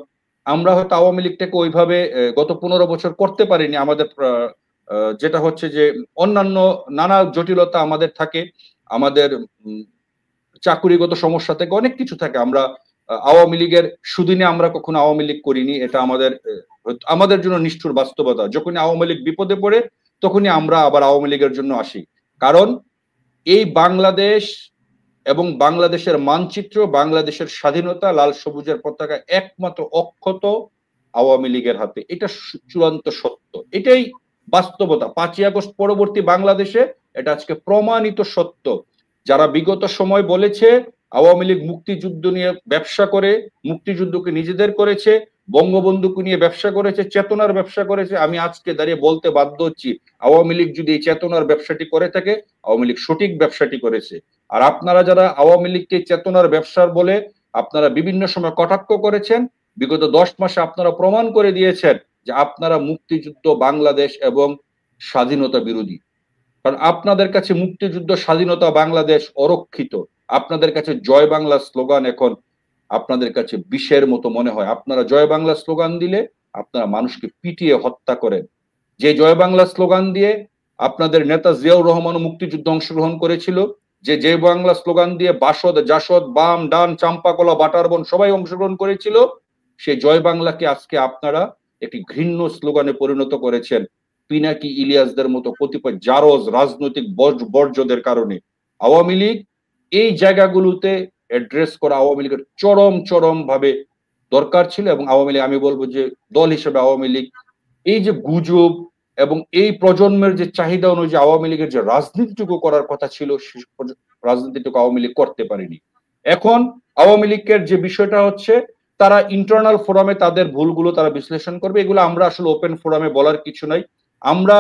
আমরা হয়তো আওয়ামী লীগটাকে ওইভাবে গত 15 বছর করতে পারিনি। আমাদের যেটা হচ্ছে যে অন্যান্য নানা জটিলতা আমাদের থাকে, আমাদের চাকুরিগত সমস্যা থেকে অনেক কিছু থাকে। আমরা আওয়ামী লীগের সুদিনে আমরা কখনো আওয়ামী লীগ করিনি, এটা আমাদের জন্য নিষ্ঠুর বাস্তবতা। যখনই আওয়ামী লীগ বিপদে পড়ে তখনই আমরা আবার আওয়ামী লীগের জন্য আসি। কারণ এই বাংলাদেশ এবং বাংলাদেশের মানচিত্র, বাংলাদেশের স্বাধীনতা, লাল সবুজের পতাকা একমাত্র অক্ষত আওয়ামী লীগের হাতে। এটা চূড়ান্ত সত্য, এটাই বাস্তবতা। 5ই আগস্ট পরবর্তী বাংলাদেশে এটা আজকে প্রমাণিত সত্য। যারা বিগত সময় বলেছে আওয়ামী লীগ মুক্তিযুদ্ধ নিয়ে ব্যবসা করে, মুক্তিযুদ্ধকে নিজেদের করেছে, বঙ্গবন্ধুকে নিয়ে ব্যবসা করেছে, চেতনার ব্যবসা করেছে, আমি আজকে দাঁড়িয়ে বলতে বাধ্য হচ্ছি আওয়ামী লীগ যদি এই চেতনার ব্যবসাটি করে থাকে, আওয়ামী লীগ সঠিক ব্যবসাটি করেছে। আর আপনারা যারা আওয়ামী লীগকে চেতনার ব্যবসার বলে আপনারা বিভিন্ন সময় কটাক্ষ করেছেন, বিগত 10 মাসে আপনারা প্রমাণ করে দিয়েছেন যে আপনারা মুক্তিযুদ্ধ, বাংলাদেশ এবং স্বাধীনতা বিরোধী। কারণ আপনাদের কাছে মুক্তিযুদ্ধ, স্বাধীনতা, বাংলাদেশ অরক্ষিত। আপনাদের কাছে জয় বাংলা স্লোগান এখন আপনাদের কাছে বিষের মতো মনে হয়। আপনারা জয় বাংলা স্লোগান দিলে আপনারা মানুষকে পিটিয়ে হত্যা করেন। যে জয় বাংলা স্লোগান দিয়ে আপনাদের নেতা জিয়াউর রহমান মুক্তিযুদ্ধে অংশগ্রহণ করেছিল, যে জয় বাংলা স্লোগান দিয়ে বাসদ, জাসদ, বাম, ডান, চাম্পাকলা, বাটারবন সবাই অংশগ্রহণ করেছিল, সেই জয় বাংলাকে আজকে আপনারা একটি ঘৃণ্য স্লোগানে পরিণত করেছেন পিনাকি ইলিয়াসদের মতো কতিপয় জারজ রাজনৈতিক বর্জ্যদের কারণে। আওয়ামী লীগ এই জায়গাগুলোতে অ্যাড্রেস করা আওয়ামী লীগের চরম ভাবে দরকার ছিল। এবং আওয়ামী লীগ, আমি বলবো যে দল হিসেবে আওয়ামী লীগ এই যে গুজব এবং এই প্রজন্মের যে চাহিদা অনুযায়ী আওয়ামী লীগের যে রাজনীতিটুকু করার কথা ছিল, রাজনীতিটুকু আওয়ামী লীগ করতে পারেনি। এখন আওয়ামী লীগের যে বিষয়টা হচ্ছে, তারা ইন্টারনাল ফোরামে তাদের ভুলগুলো তারা বিশ্লেষণ করবে। এগুলো আমরা আসলে ওপেন ফোরামে বলার কিছু নাই। আমরা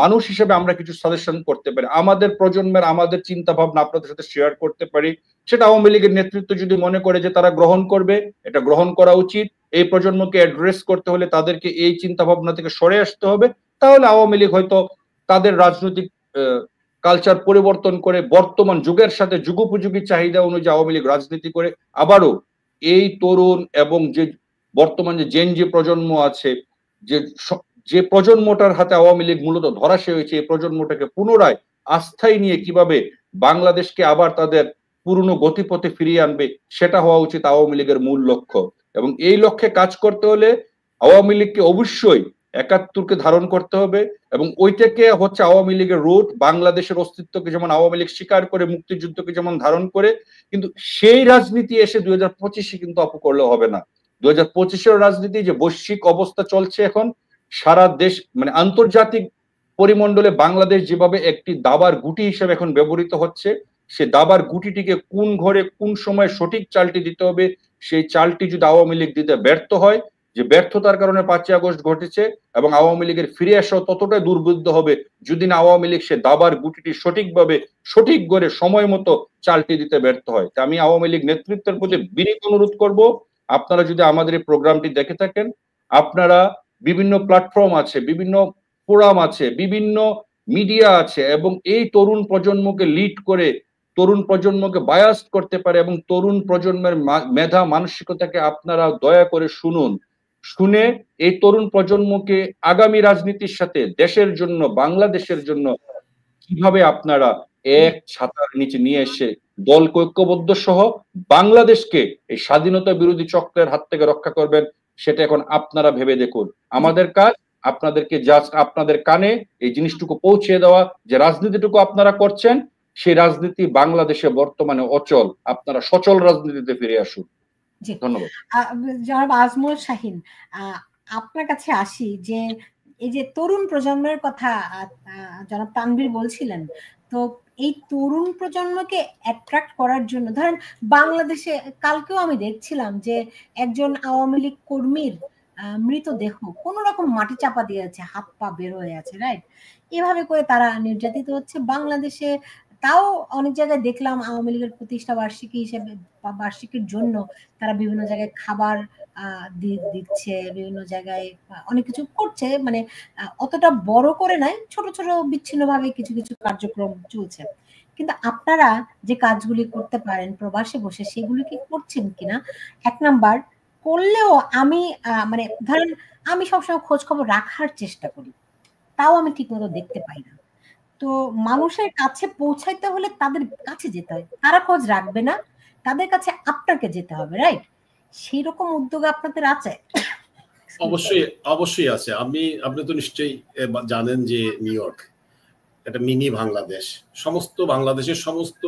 মানুষ হিসেবে আমরা কিছু সাজেশন করতে পারি, আমাদের প্রজন্মের আমাদের চিন্তা ভাবনা আপনাদের সাথে শেয়ার করতে পারি। সেটা আওয়ামী লীগের নেতৃত্ব যদি মনে করে যে তারা গ্রহণ করবে, এটা গ্রহণ করা উচিত। এই প্রজন্মকে অ্যাড্রেস করতে হলে তাদেরকে এই চিন্তা ভাবনা থেকে সরে আসতে হবে। তাহলে আওয়ামী লীগ হয়তো তাদের রাজনৈতিক কালচার পরিবর্তন করে বর্তমান যুগের সাথে যুগোপযোগী চাহিদা অনুযায়ী আওয়ামী লীগ রাজনীতি করে আবারও এই তরুণ এবং যে বর্তমান যে জেন জি প্রজন্ম আছে, যে প্রজন্মটার হাতে আওয়ামী লীগ মূলত ধরাশায়ী হয়েছে, এই প্রজন্মটাকে পুনরায় আস্থায় নিয়ে কিভাবে বাংলাদেশকে আবার তাদের পুরনো গতিপথে ফিরিয়ে আনবে, সেটা হওয়া উচিত আওয়ামী লীগের মূল লক্ষ্য। এবং এই লক্ষ্যে কাজ করতে হলে আওয়ামী লীগকে অবশ্যই ৭১কে ধারণ করতে হবে। এবং ওইটাকে হচ্ছে আওয়ামী লীগের রুট। বাংলাদেশের অস্তিত্বকে যেমন আওয়ামী লীগ স্বীকার করে, মুক্তিযুদ্ধকে যেমন ধারণ করে, কিন্তু সেই রাজনীতি এসে ২০২৫ কিন্তু আপু করলে হবে না। ২০২৫ রাজনীতি যে বৈশ্বিক অবস্থা চলছে এখন, সারা দেশ মানে আন্তর্জাতিক পরিমণ্ডলে বাংলাদেশ যেভাবে একটি দাবার গুটি হিসেবে এখন ব্যবহৃত হচ্ছে, সে দাবার গুটিটিকে কোন ঘরে কোন সময় সঠিক চালটি দিতে হবে, সেই চালটি যদি আওয়ামী লীগ দিতে ব্যর্থ হয়, যে ব্যর্থতার কারণে ৫ই আগস্ট ঘটেছে, এবং আওয়ামী লীগের ফিরে আসাও ততটাই দুর্বুদ্ধ হবে যদি না আওয়ামী লীগ সে দাবার গুটিটি সঠিকভাবে সঠিক ঘরে সময় মতো চালটি দিতে ব্যর্থ হয়। তা আমি আওয়ামী লীগ নেতৃত্বের প্রতি বিনীত অনুরোধ করব, আপনারা যদি আমাদের এই প্রোগ্রামটি দেখে থাকেন, আপনারা বিভিন্ন প্ল্যাটফর্ম আছে, বিভিন্ন ফোরাম আছে, বিভিন্ন মিডিয়া আছে, এবং এই তরুণ প্রজন্মকে লিড করে, তরুণ প্রজন্মকে বায়াস করতে পারে, এবং তরুণ প্রজন্মের মেধা মানসিকতাকে আপনারা দয়া করে শুনুন। শুনে এই তরুণ প্রজন্মকে আগামী রাজনীতির সাথে দেশের জন্য, বাংলাদেশের জন্য কিভাবে আপনারা এক ছাতার নিচে নিয়ে এসে দলকে ঐক্যবদ্ধ সহ বাংলাদেশকে এই স্বাধীনতা বিরোধী চক্রের হাত থেকে রক্ষা করবেন, সেটা এখন আপনারা ভেবে দেখুন। আমাদের কাজ আপনাদেরকে জাস্ট আপনাদের কানে এই জিনিসটুকু পৌঁছে দেওয়া, যে রাজনীতিটুকু আপনারা করছেন সেই রাজনীতি বাংলাদেশে বর্তমানে অচল। আপনারা সচল রাজনীতিতে ফিরে আসুন। ধন্যবাদ। জনাব আজমল শাহীন, আপনার কাছে আসি। যে এই যে তরুণ প্রজন্মের কথা জনাব তানভীর বলছিলেন, তো এই তরুণ প্রজন্মকে অ্যাট্রাক্ট করার জন্য, ধরেন বাংলাদেশে কালকেও আমি দেখছিলাম যে একজন আওয়ামী লীগ কর্মীর মৃতদেহ কোন রকম মাটি চাপা দিয়ে আছে, হাত পা বের হয়ে আছে, রাইট? এভাবে করে তারা নির্যাতিত হচ্ছে বাংলাদেশে। তাও অনেক জায়গায় দেখলাম আওয়ামী লীগের প্রতিষ্ঠা বার্ষিকী হিসেবে বা বার্ষিকীর জন্য তারা বিভিন্ন জায়গায় খাবার দিচ্ছে, বিভিন্ন জায়গায় অনেক কিছু করছে, মানে অতটা বড় করে নাই, ছোট ছোট বিচ্ছিন্নভাবে কিছু কিছু কার্যক্রম চলছে। কিন্তু আপনারা যে কাজগুলি করতে পারেন প্রবাসে বসে, সেগুলি কি করছেন কিনা? এক নাম্বার, করলেও আমি মানে ধরেন আমি সবসময় খোঁজ খবর রাখার চেষ্টা করি, তাও আমি ঠিক মতো দেখতে পাই না। তো মানুষের কাছে পৌঁছাইতে হলে তাদের কাছে যেতে হয়, তারা খোঁজ রাখবে না, তাদের কাছে আপনাকে যেতে হবে, রাইট? সেই রকম উদ্যোগ আপনাদের আছে? অবশ্যই আছে। আপনি তো নিশ্চয়ই জানেন যে নিউ ইয়র্ক একটা মিনি বাংলাদেশ। সমস্ত বাংলাদেশের সমস্ত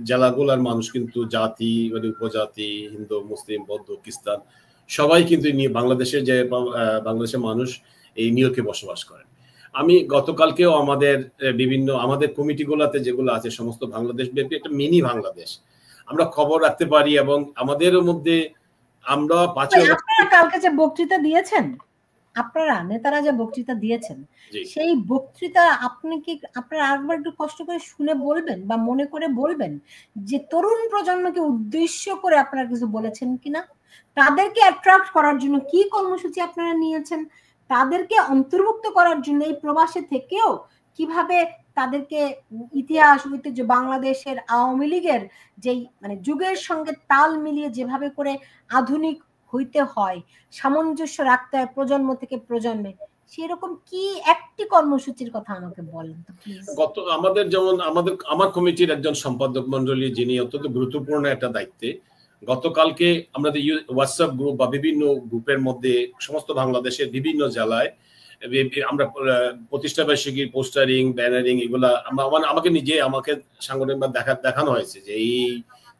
জেলাগুলোর মানুষ কিন্তু জাতি, মানে উপজাতি, হিন্দু, মুসলিম, বৌদ্ধ, খ্রিস্টান সবাই কিন্তু বাংলাদেশের মানুষ এই নিউ ইয়র্কে বসবাস করেন। আমি গতকালকেও আমাদের কমিটিগুলোতে যেগুলো আছে সমস্ত বাংলাদেশ ব্যাপী একটা মিনি বাংলাদেশ আমরা খবর রাখতে পারি। এবং আমাদের মধ্যে আমরা কালকে যে বক্তৃতা দিয়েছেন, আপনারা নেতারা যে বক্তৃতা দিয়েছেন, সেই বক্তৃতা আপনারা আরেকবার একটু কষ্ট করে শুনে বলবেন বা মনে করে বলবেন যে তরুণ প্রজন্মকে উদ্দেশ্য করে আপনারা কিছু বলেছেন কিনা, তাদেরকে অ্যাট্রাক্ট করার জন্য কি কর্মসূচি আপনারা নিয়েছেন, তাদেরকে অন্তর্ভুক্ত করার জন্য এই প্রবাসে থেকেও কিভাবে তাদেরকে ইতিহাস, ঐতিহ্য, বাংলাদেশের আওয়ামী লীগের যেই মানে যুগের সঙ্গে তাল মিলিয়ে যেভাবে করে আধুনিক হইতে হয়, সামঞ্জস্য রাখতে হয় প্রজন্ম থেকে প্রজন্মে, সেরকম কি একটি কর্মসূচির কথা আমাকে বলেন তো প্লিজ। আমার কমিটির একজন সম্পাদক মন্ডলী, যিনি অত্যন্ত গুরুত্বপূর্ণ একটা দায়িত্বে, গতকালকে আমাদের হোয়াটসঅ্যাপ গ্রুপ বা বিভিন্ন গ্রুপের মধ্যে সমস্ত বাংলাদেশের বিভিন্ন জেলায় আমরা প্রতিষ্ঠা বার্ষিকীর পোস্টারিং, ব্যানারিং, এগুলা আমাকে সাংগঠনিক দেখানো হয়েছে যে এই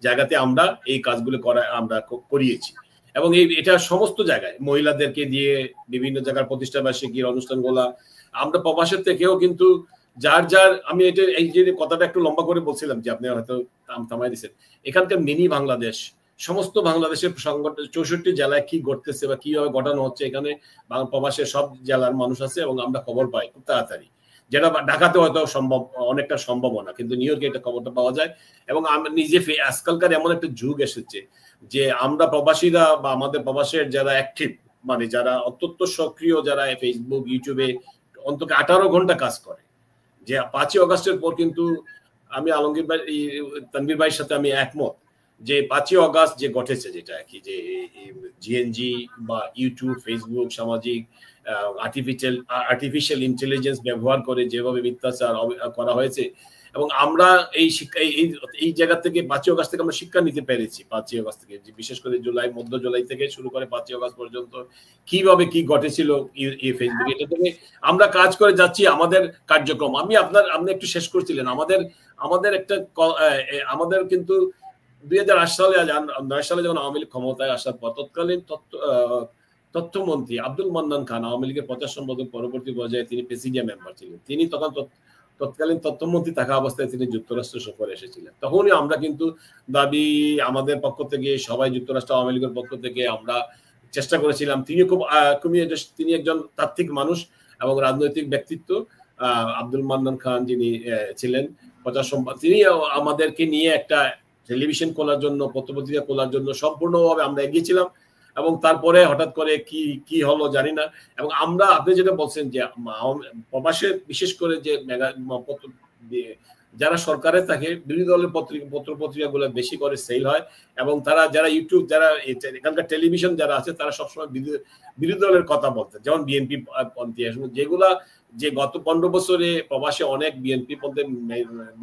জায়গাতে আমরা এই কাজগুলো আমরা করিয়েছি। এবং এটা সমস্ত জায়গায় মহিলাদেরকে দিয়ে বিভিন্ন জায়গার প্রতিষ্ঠাবার্ষিকীর অনুষ্ঠানগুলা আমরা প্রবাসের থেকেও কিন্তু যার আমি এই যে কথাটা একটু লম্বা করে বলছিলাম যে আপনি হয়তো থামাই দিচ্ছেন, এখানকার মিনি বাংলাদেশ, সমস্ত বাংলাদেশের সংগঠন 64 জেলায় কি ঘটতেছে বা কিভাবে ঘটানো হচ্ছে, এখানে প্রবাসের সব জেলার মানুষ আছে এবং আমরা খবর পাই খুব তাড়াতাড়ি, যেটা ঢাকাতে হয়তো সম্ভব, অনেকটা সম্ভব না, কিন্তু নিউ ইয়র্কে এটা খবরটা পাওয়া যায়। এবং আমি নিজে আজকালকার এমন একটা যুগ এসেছে যে আমরা প্রবাসীরা বা আমাদের প্রবাসের যারা অ্যাক্টিভ, মানে যারা অত্যন্ত সক্রিয়, যারা ফেসবুক ইউটিউবে অন্তত 18 ঘন্টা কাজ করে, যে 5ই অগাস্টের পর কিন্তু আমি আলমগীর ভাই, তানভীর ভাইয়ের সাথে আমি একমত যে 5ই অগাস্ট যে ঘটেছে, যেটা কি যে জিএনজি বা ইউটিউব, ফেসবুক, সামাজিক আর্টিফিশিয়াল ইন্টেলিজেন্স ব্যবহার করে যেভাবে মিথ্যাচার করা হয়েছে, এবং আমরা এই শিক্ষা এই জায়গা থেকে 5ই অগাস্ট থেকে আমরা শিক্ষা নিতে পেরেছি। 5ই অগাস্ট থেকে বিশেষ করে মধ্য জুলাই থেকে শুরু করে 5ই অগাস্ট পর্যন্ত কিভাবে কি ঘটেছিল ফেসবুক, এটা থেকে আমরা কাজ করে যাচ্ছি আমাদের কার্যক্রম। আপনি একটু শেষ করছিলেন, আমাদের একটা আমাদের কিন্তু 2008 সালে যখন আওয়ামী লীগ ক্ষমতায় আসার পর তৎকালীন তথ্যমন্ত্রী আব্দুল মান্নান খান, আওয়ামী লীগের প্রচার সম্পাদক পরবর্তী পর্যায়ে তিনি প্রেসিডিয়াম মেম্বার ছিলেন, তিনি তখন তৎকালীন তথ্যমন্ত্রী থাকা অবস্থায় তিনি যুক্তরাষ্ট্র সফরে এসেছিলেন। তখনই আমরা কিন্তু দাবি আমাদের পক্ষ থেকে, সবাই যুক্তরাষ্ট্র আওয়ামী লীগের পক্ষ থেকে আমরা চেষ্টা করেছিলাম। তিনি একজন তাত্ত্বিক মানুষ এবং রাজনৈতিক ব্যক্তিত্ব, আব্দুল মান্নান খান যিনি ছিলেন প্রচার সম্পাদক, তিনি আমাদেরকে নিয়ে একটা টেলিভিশন খোলার জন্য, পত্রপত্রিকা খোলার জন্য সম্পূর্ণভাবে আমরা এগিয়েছিলাম। এবং তারপরে হঠাৎ করে কি হলো জানি না। এবং আমরা, আপনি যেটা বলছেন যে প্রবাসে বিশেষ করে যে যারা সরকারে থাকে, বিরোধী দলের পত্রপত্রিকাগুলো বেশি করে সেল হয়, এবং তারা যারা ইউটিউব, যারা এখানকার টেলিভিশন যারা আছে, তারা সবসময় বিরোধী দলের কথা বলতেন, যেমন বিএনপি পন্থী, যেগুলা যে গত 15 বছরে প্রবাসে অনেক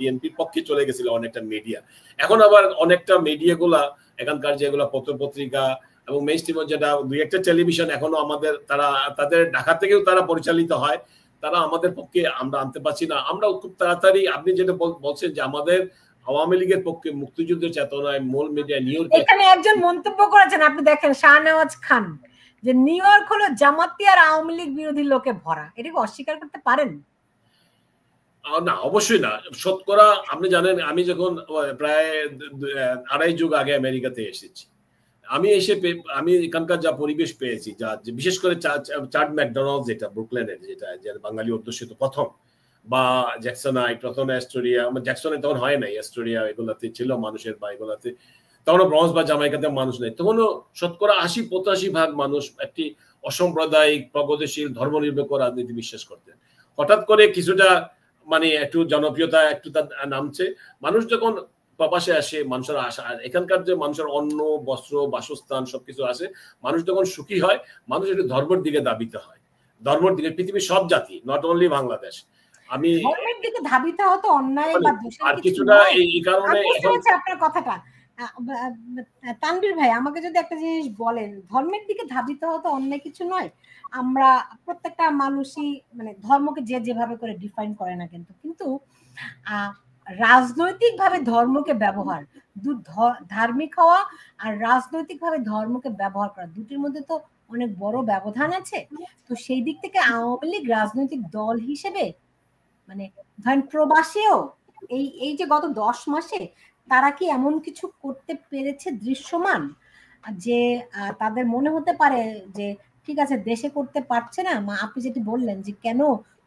বিএনপির পক্ষে চলে গেছিল অনেকটা মিডিয়া। এখন আবার অনেকটা মিডিয়াগুলা এখানকার যেগুলা পত্রপত্রিকা এবং মেইনস্ট্রিম, যেটা 2-1টা টেলিভিশন এখনো তাদের ঢাকা থেকেও তারা পরিচালিত হয়, তারা আমাদের পক্ষে আমরা আনতে পারছি না। আমরা খুব তাড়াতাড়ি, আপনি যেটা বলছেন যে আমাদের আওয়ামী লীগের পক্ষে মুক্তিযুদ্ধের চেতনায় মূল মিডিয়া নিউ ইয়র্ক, এখানে একজন মন্তব্য করেছেন, আপনি দেখেন, শাহনেওয়াজ খান, যে নিউ ইয়র্ক হলো জামাতি আর আওয়ামী লীগ বিরোধী লোকে ভরা। এটাকে অস্বীকার করতে পারেন না? অবশ্যই না। শতকরা, আপনি জানেন, আমি যখন প্রায় 2.5 যুগ আগে আমেরিকাতে এসেছি, আমি এখানকার যা পরিবেশ পেয়েছি, যা বিশেষ করে চার্ড ম্যাকডোনাল্ড, যেটা ব্রুকলেনের, যেটা বাঙালি অধ্যুষিত প্রথম, বা জ্যাকসনাইট, প্রথম অ্যাস্টোরিয়া, জ্যাকসনে তখন হয় নাই, অ্যাস্টোরিয়া এগুলাতে ছিল মানুষের, বা এগুলাতে তখনও ব্রঞ্জ বা জামাইকাতে মানুষ নেই, তখনও শতকরা 80-85% মানুষ একটি অসাম্প্রদায়িক, প্রগতিশীল, ধর্মনিরপেক্ষ রাজনীতি বিশ্বাস করতেন। হঠাৎ করে কিছুটা মানে একটু জনপ্রিয়তা একটু তার নামছে, মানুষ যখন প্রবাসে আসে, মানুষের আশা, এখানকার যে মানুষের অন্ন, বস্ত্র, বাসস্থান সবকিছু আসে, মানুষ যখন সুখী হয়, মানুষ একটু ধর্মের দিকে দাবিত হয়, ধর্মের দিকে। পৃথিবীর সব জাতি, নট অনলি বাংলাদেশ। আমি ধর্মের দিকে ধাবিত হতো অন্যায় বা দোষের আর কিছুটা এই কারণে আপনার কথাটা। তানভীর ভাই, আমাকে যদি একটা জিনিস বলেন, ধর্মের দিকে ধাবিত হতো অন্যায় কিছু নয়। আমরা প্রত্যেকটা মানুষই, মানে ধর্মকে যে যেভাবে করে ডিফাইন করে না, কিন্তু রাজনৈতিক ভাবে ধর্মকে ব্যবহার, ধার্মিক হওয়া আর রাজনৈতিক ভাবে ধর্মকে ব্যবহার করা, দুটির মধ্যে তো অনেক বড় ব্যবধান আছে। তো সেই দিক থেকে আওয়ামী লীগ রাজনৈতিক দল হিসেবে, মানে ধরেন প্রবাসীও এই যে গত 10 মাসে তারা কি এমন কিছু করতে পেরেছে দৃশ্যমান, যে তাদের মনে হতে পারে যে ঠিক আছে, দেশে করতে পারছে না, আপনি যেটি বললেন যে কেন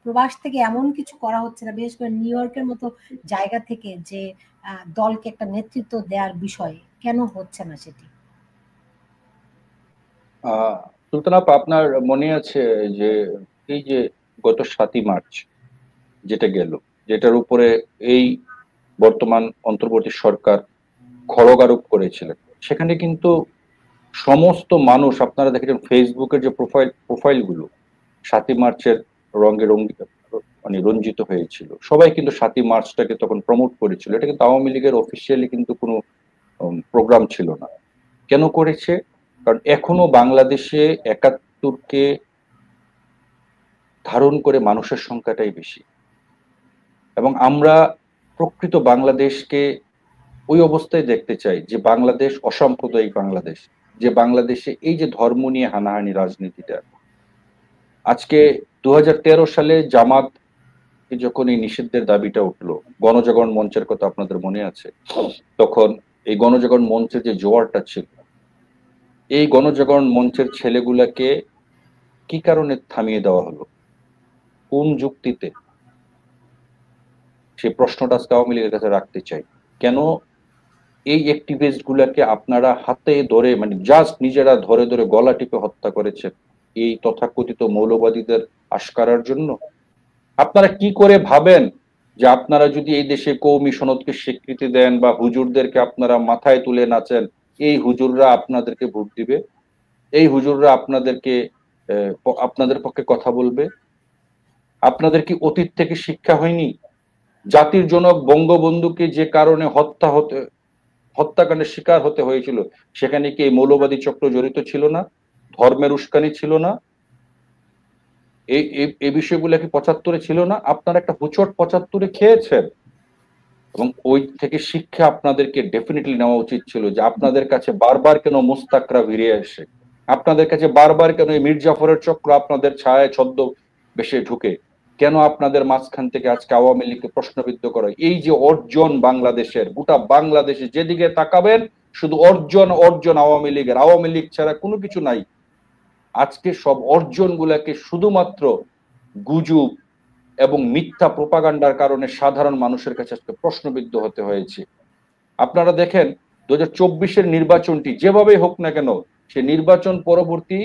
প্রবাস থেকে এমন কিছু করা হচ্ছে না, বিশেষ করে নিউ ইয়র্কের মতো জায়গা থেকে, যে দলকে একটা নেতৃত্ব দেওয়ার বিষয় কেন হচ্ছে না সেটি? সুলতানা, আপনার মনে আছে যে এই যে গত 7ই মার্চ যেটা গেল, যেটার উপরে এই বর্তমান অন্তর্বর্তী সরকার খড়গারোপ করেছিলেন, সেখানে কিন্তু সমস্ত মানুষ, আপনারা দেখেছেন ফেসবুকের যে প্রোফাইলগুলো 7ই মার্চের রঙে মানে রঞ্জিত হয়েছিল, সবাই কিন্তু 7ই মার্চটাকে তখন প্রমোট করেছিল। এটা কিন্তু আওয়ামী লীগের অফিসিয়ালি কিন্তু কোনো প্রোগ্রাম ছিল না। কেন করেছে? কারণ এখনো বাংলাদেশে 71কে ধারণ করে মানুষের সংখ্যাটাই বেশি, এবং আমরা প্রকৃত বাংলাদেশকে ওই অবস্থায় দেখতে চাই যে বাংলাদেশ অসাম্প্রদায়িক বাংলাদেশ, যে বাংলাদেশে এই যে ধর্ম নিয়ে হানাহানি রাজনীতিটা, আজকে 2013 সালে জামাত যখন এই নিষিদ্ধের দাবিটা উঠলো, গণজাগরণ মঞ্চের কথা আপনাদের মনে আছে, তখন এই গণজাগরণ মঞ্চের যে জোয়ারটা ছিল, এই গণজাগরণ মঞ্চের ছেলেগুলাকে কি কারণে থামিয়ে দেওয়া হলো, কোন যুক্তিতে, সেই প্রশ্নটা আজকে আওয়ামী লীগের কাছে রাখতে চাই। কেন এই অ্যাক্টিভিস্ট গুলাকে আপনারা হাতে ধরে, মানে জাস্ট নিজেরা ধরে ধরে গলা টিপে হত্যা করেছেন এই তথাকথিত মৌলবাদীদের আশকারার জন্য? আপনারা কি করে ভাবেন যে আপনারা যদি এই দেশে কওমি সনদকে স্বীকৃতি দেন বা হুজুরদেরকে আপনারা মাথায় তুলে নাচেন, এই হুজুররা আপনাদেরকে ভোট দিবে? এই হুজুররা আপনাদের পক্ষে কথা বলবে? আপনাদের কি অতীত থেকে শিক্ষা হয়নি? জাতির জনক বঙ্গবন্ধুকে যে কারণে হত্যাকাণ্ডের শিকার হতে হয়েছিল, সেখানে কি এই মৌলবাদী চক্র জড়িত ছিল না? ধর্মের উস্কানি ছিল না? এই বিষয়গুলো কি 75-এ ছিল না? আপনারা একটা হুচট 75-এ খেয়েছেন, এবং ওই থেকে শিক্ষা আপনাদেরকে ডেফিনেটলি নেওয়া উচিত ছিল যে আপনাদের কাছে বারবার কেন মুস্তাকরা ফিরে আসে, আপনাদের কাছে বারবার কেন এই মীর জাফরের চক্র আপনাদের ছায়ায় ছদ্ম বেশে ঢুকে, কেন আপনাদের মাঝখান থেকে আজকে আওয়ামী লীগকে প্রশ্নবিদ্ধ করে? এই যে অর্জন বাংলাদেশের, গোটা বাংলাদেশে যেদিকে তাকাবেন শুধু অর্জন অর্জন আওয়ামী লীগের, আওয়ামী লীগ ছাড়া কোনো কিছু নাই। আজকে সব অর্জন গুলাকে শুধুমাত্র গুজব এবং মিথ্যা প্রোপাগান্ডার কারণে সাধারণ মানুষের কাছে আজকে প্রশ্নবিদ্ধ হতে হয়েছে। আপনারা দেখেন 2024-এর নির্বাচনটি যেভাবেই হোক না কেন, সে নির্বাচন পরবর্তী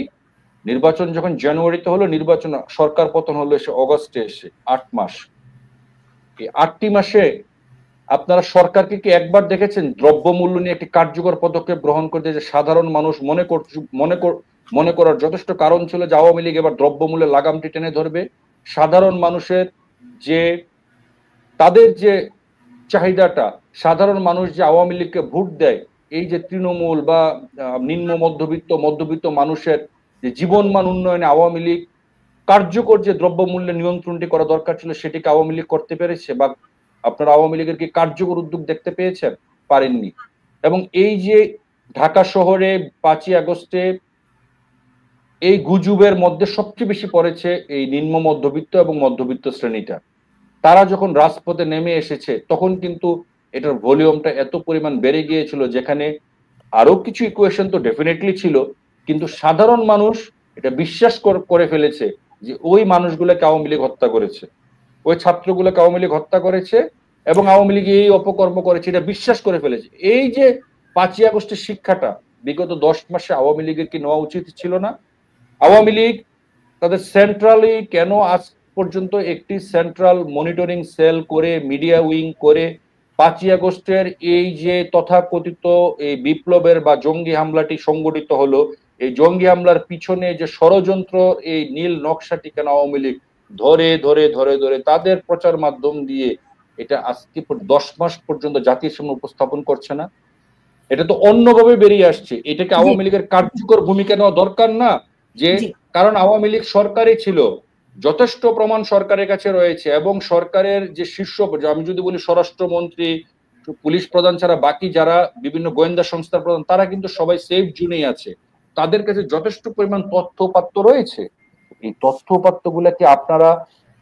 নির্বাচন যখন জানুয়ারিতে হলো, নির্বাচন সরকার পতন হলো এসে অগস্টে, এসে 8 মাস। এই 8টি মাসে আপনারা সরকারকে কি একবার দেখেছেন দ্রব্যমূল্য নিয়ে একটি কার্যকর পদক্ষেপ গ্রহণ করতে? যে সাধারণ মানুষ মনে করার যথেষ্ট কারণ ছিল যে আওয়ামী লীগ এবার দ্রব্যমূল্যের লাগামটি টেনে ধরবে। সাধারণ মানুষের যে তাদের যে চাহিদাটা, সাধারণ মানুষ যে আওয়ামী লীগকে ভোট দেয়, এই যে তৃণমূল বা নিম্ন মধ্যবিত্ত মানুষের যে জীবনমান উন্নয়নে আওয়ামী লীগ কার্যকর যে দ্রব্যমূল্যের নিয়ন্ত্রণটি করা দরকার ছিল, সেটিকে আওয়ামী লীগ করতে পেরেছে? বা আপনারা আওয়ামী লীগের কি কার্যকর উদ্যোগ দেখতে পেয়েছেন? পারেননি। এবং এই যে ঢাকা শহরে 5ই আগস্টে এই গুজবের মধ্যে সবচেয়ে বেশি পড়েছে এই নিম্ন মধ্যবিত্ত এবং মধ্যবিত্ত শ্রেণীটা। তারা যখন রাজপথে নেমে এসেছে তখন কিন্তু এটার ভলিউমটা এত পরিমাণ বেড়ে গিয়েছিল, যেখানে আরো কিছু ইকুয়েশন তো ডেফিনেটলি ছিল, কিন্তু সাধারণ মানুষ এটা বিশ্বাস করে ফেলেছে যে ওই মানুষগুলোকে আওয়ামী লীগ হত্যা করেছে, ওই ছাত্রগুলোকে আওয়ামী লীগ হত্যা করেছে এবং আওয়ামী লীগ এই অপকর্ম করেছে, এটা বিশ্বাস করে ফেলেছে। এই যে 5ই আগস্টের শিক্ষাটা বিগত 10 মাসে আওয়ামী লীগের কি নেওয়া উচিত ছিল না? আওয়ামী লীগ তাদের সেন্ট্রালি কেন আজ পর্যন্ত একটি সেন্ট্রাল মনিটরিং সেল করে, মিডিয়া উইং করে 5ই আগস্টের এই যে তথাকথিত এই বিপ্লবের বা জঙ্গি হামলাটি সংগঠিত হলো, এই জঙ্গি হামলার পিছনে যে ষড়যন্ত্র, এই নীল নকশাটি কেন আওয়ামী লীগ ধরে ধরে ধরে ধরে তাদের প্রচার মাধ্যম দিয়ে এটা আজকে 10 মাস পর্যন্ত জাতির সামনে উপস্থাপন করছে না? এটা তো অন্যভাবে বেরিয়ে আসছে। এটাকে আওয়ামী লীগের কার্যকর ভূমিকা নেওয়া দরকার না? যে কারণ আওয়ামী লীগ সরকারই ছিল, যথেষ্ট প্রমাণ সরকারের কাছে রয়েছে, এবং সরকারের যে শীর্ষ, আমি যদি বলি স্বরাষ্ট্রমন্ত্রী, পুলিশ প্রধান ছাড়া বাকি যারা বিভিন্ন গোয়েন্দা সংস্থার প্রধান, তারা কিন্তু সবাই সেফ জোনেই আছে, তাদের কাছে যথেষ্ট পরিমাণ তথ্যপাত্র রয়েছে। এই তথ্যপাত্রগুলোকে আপনারা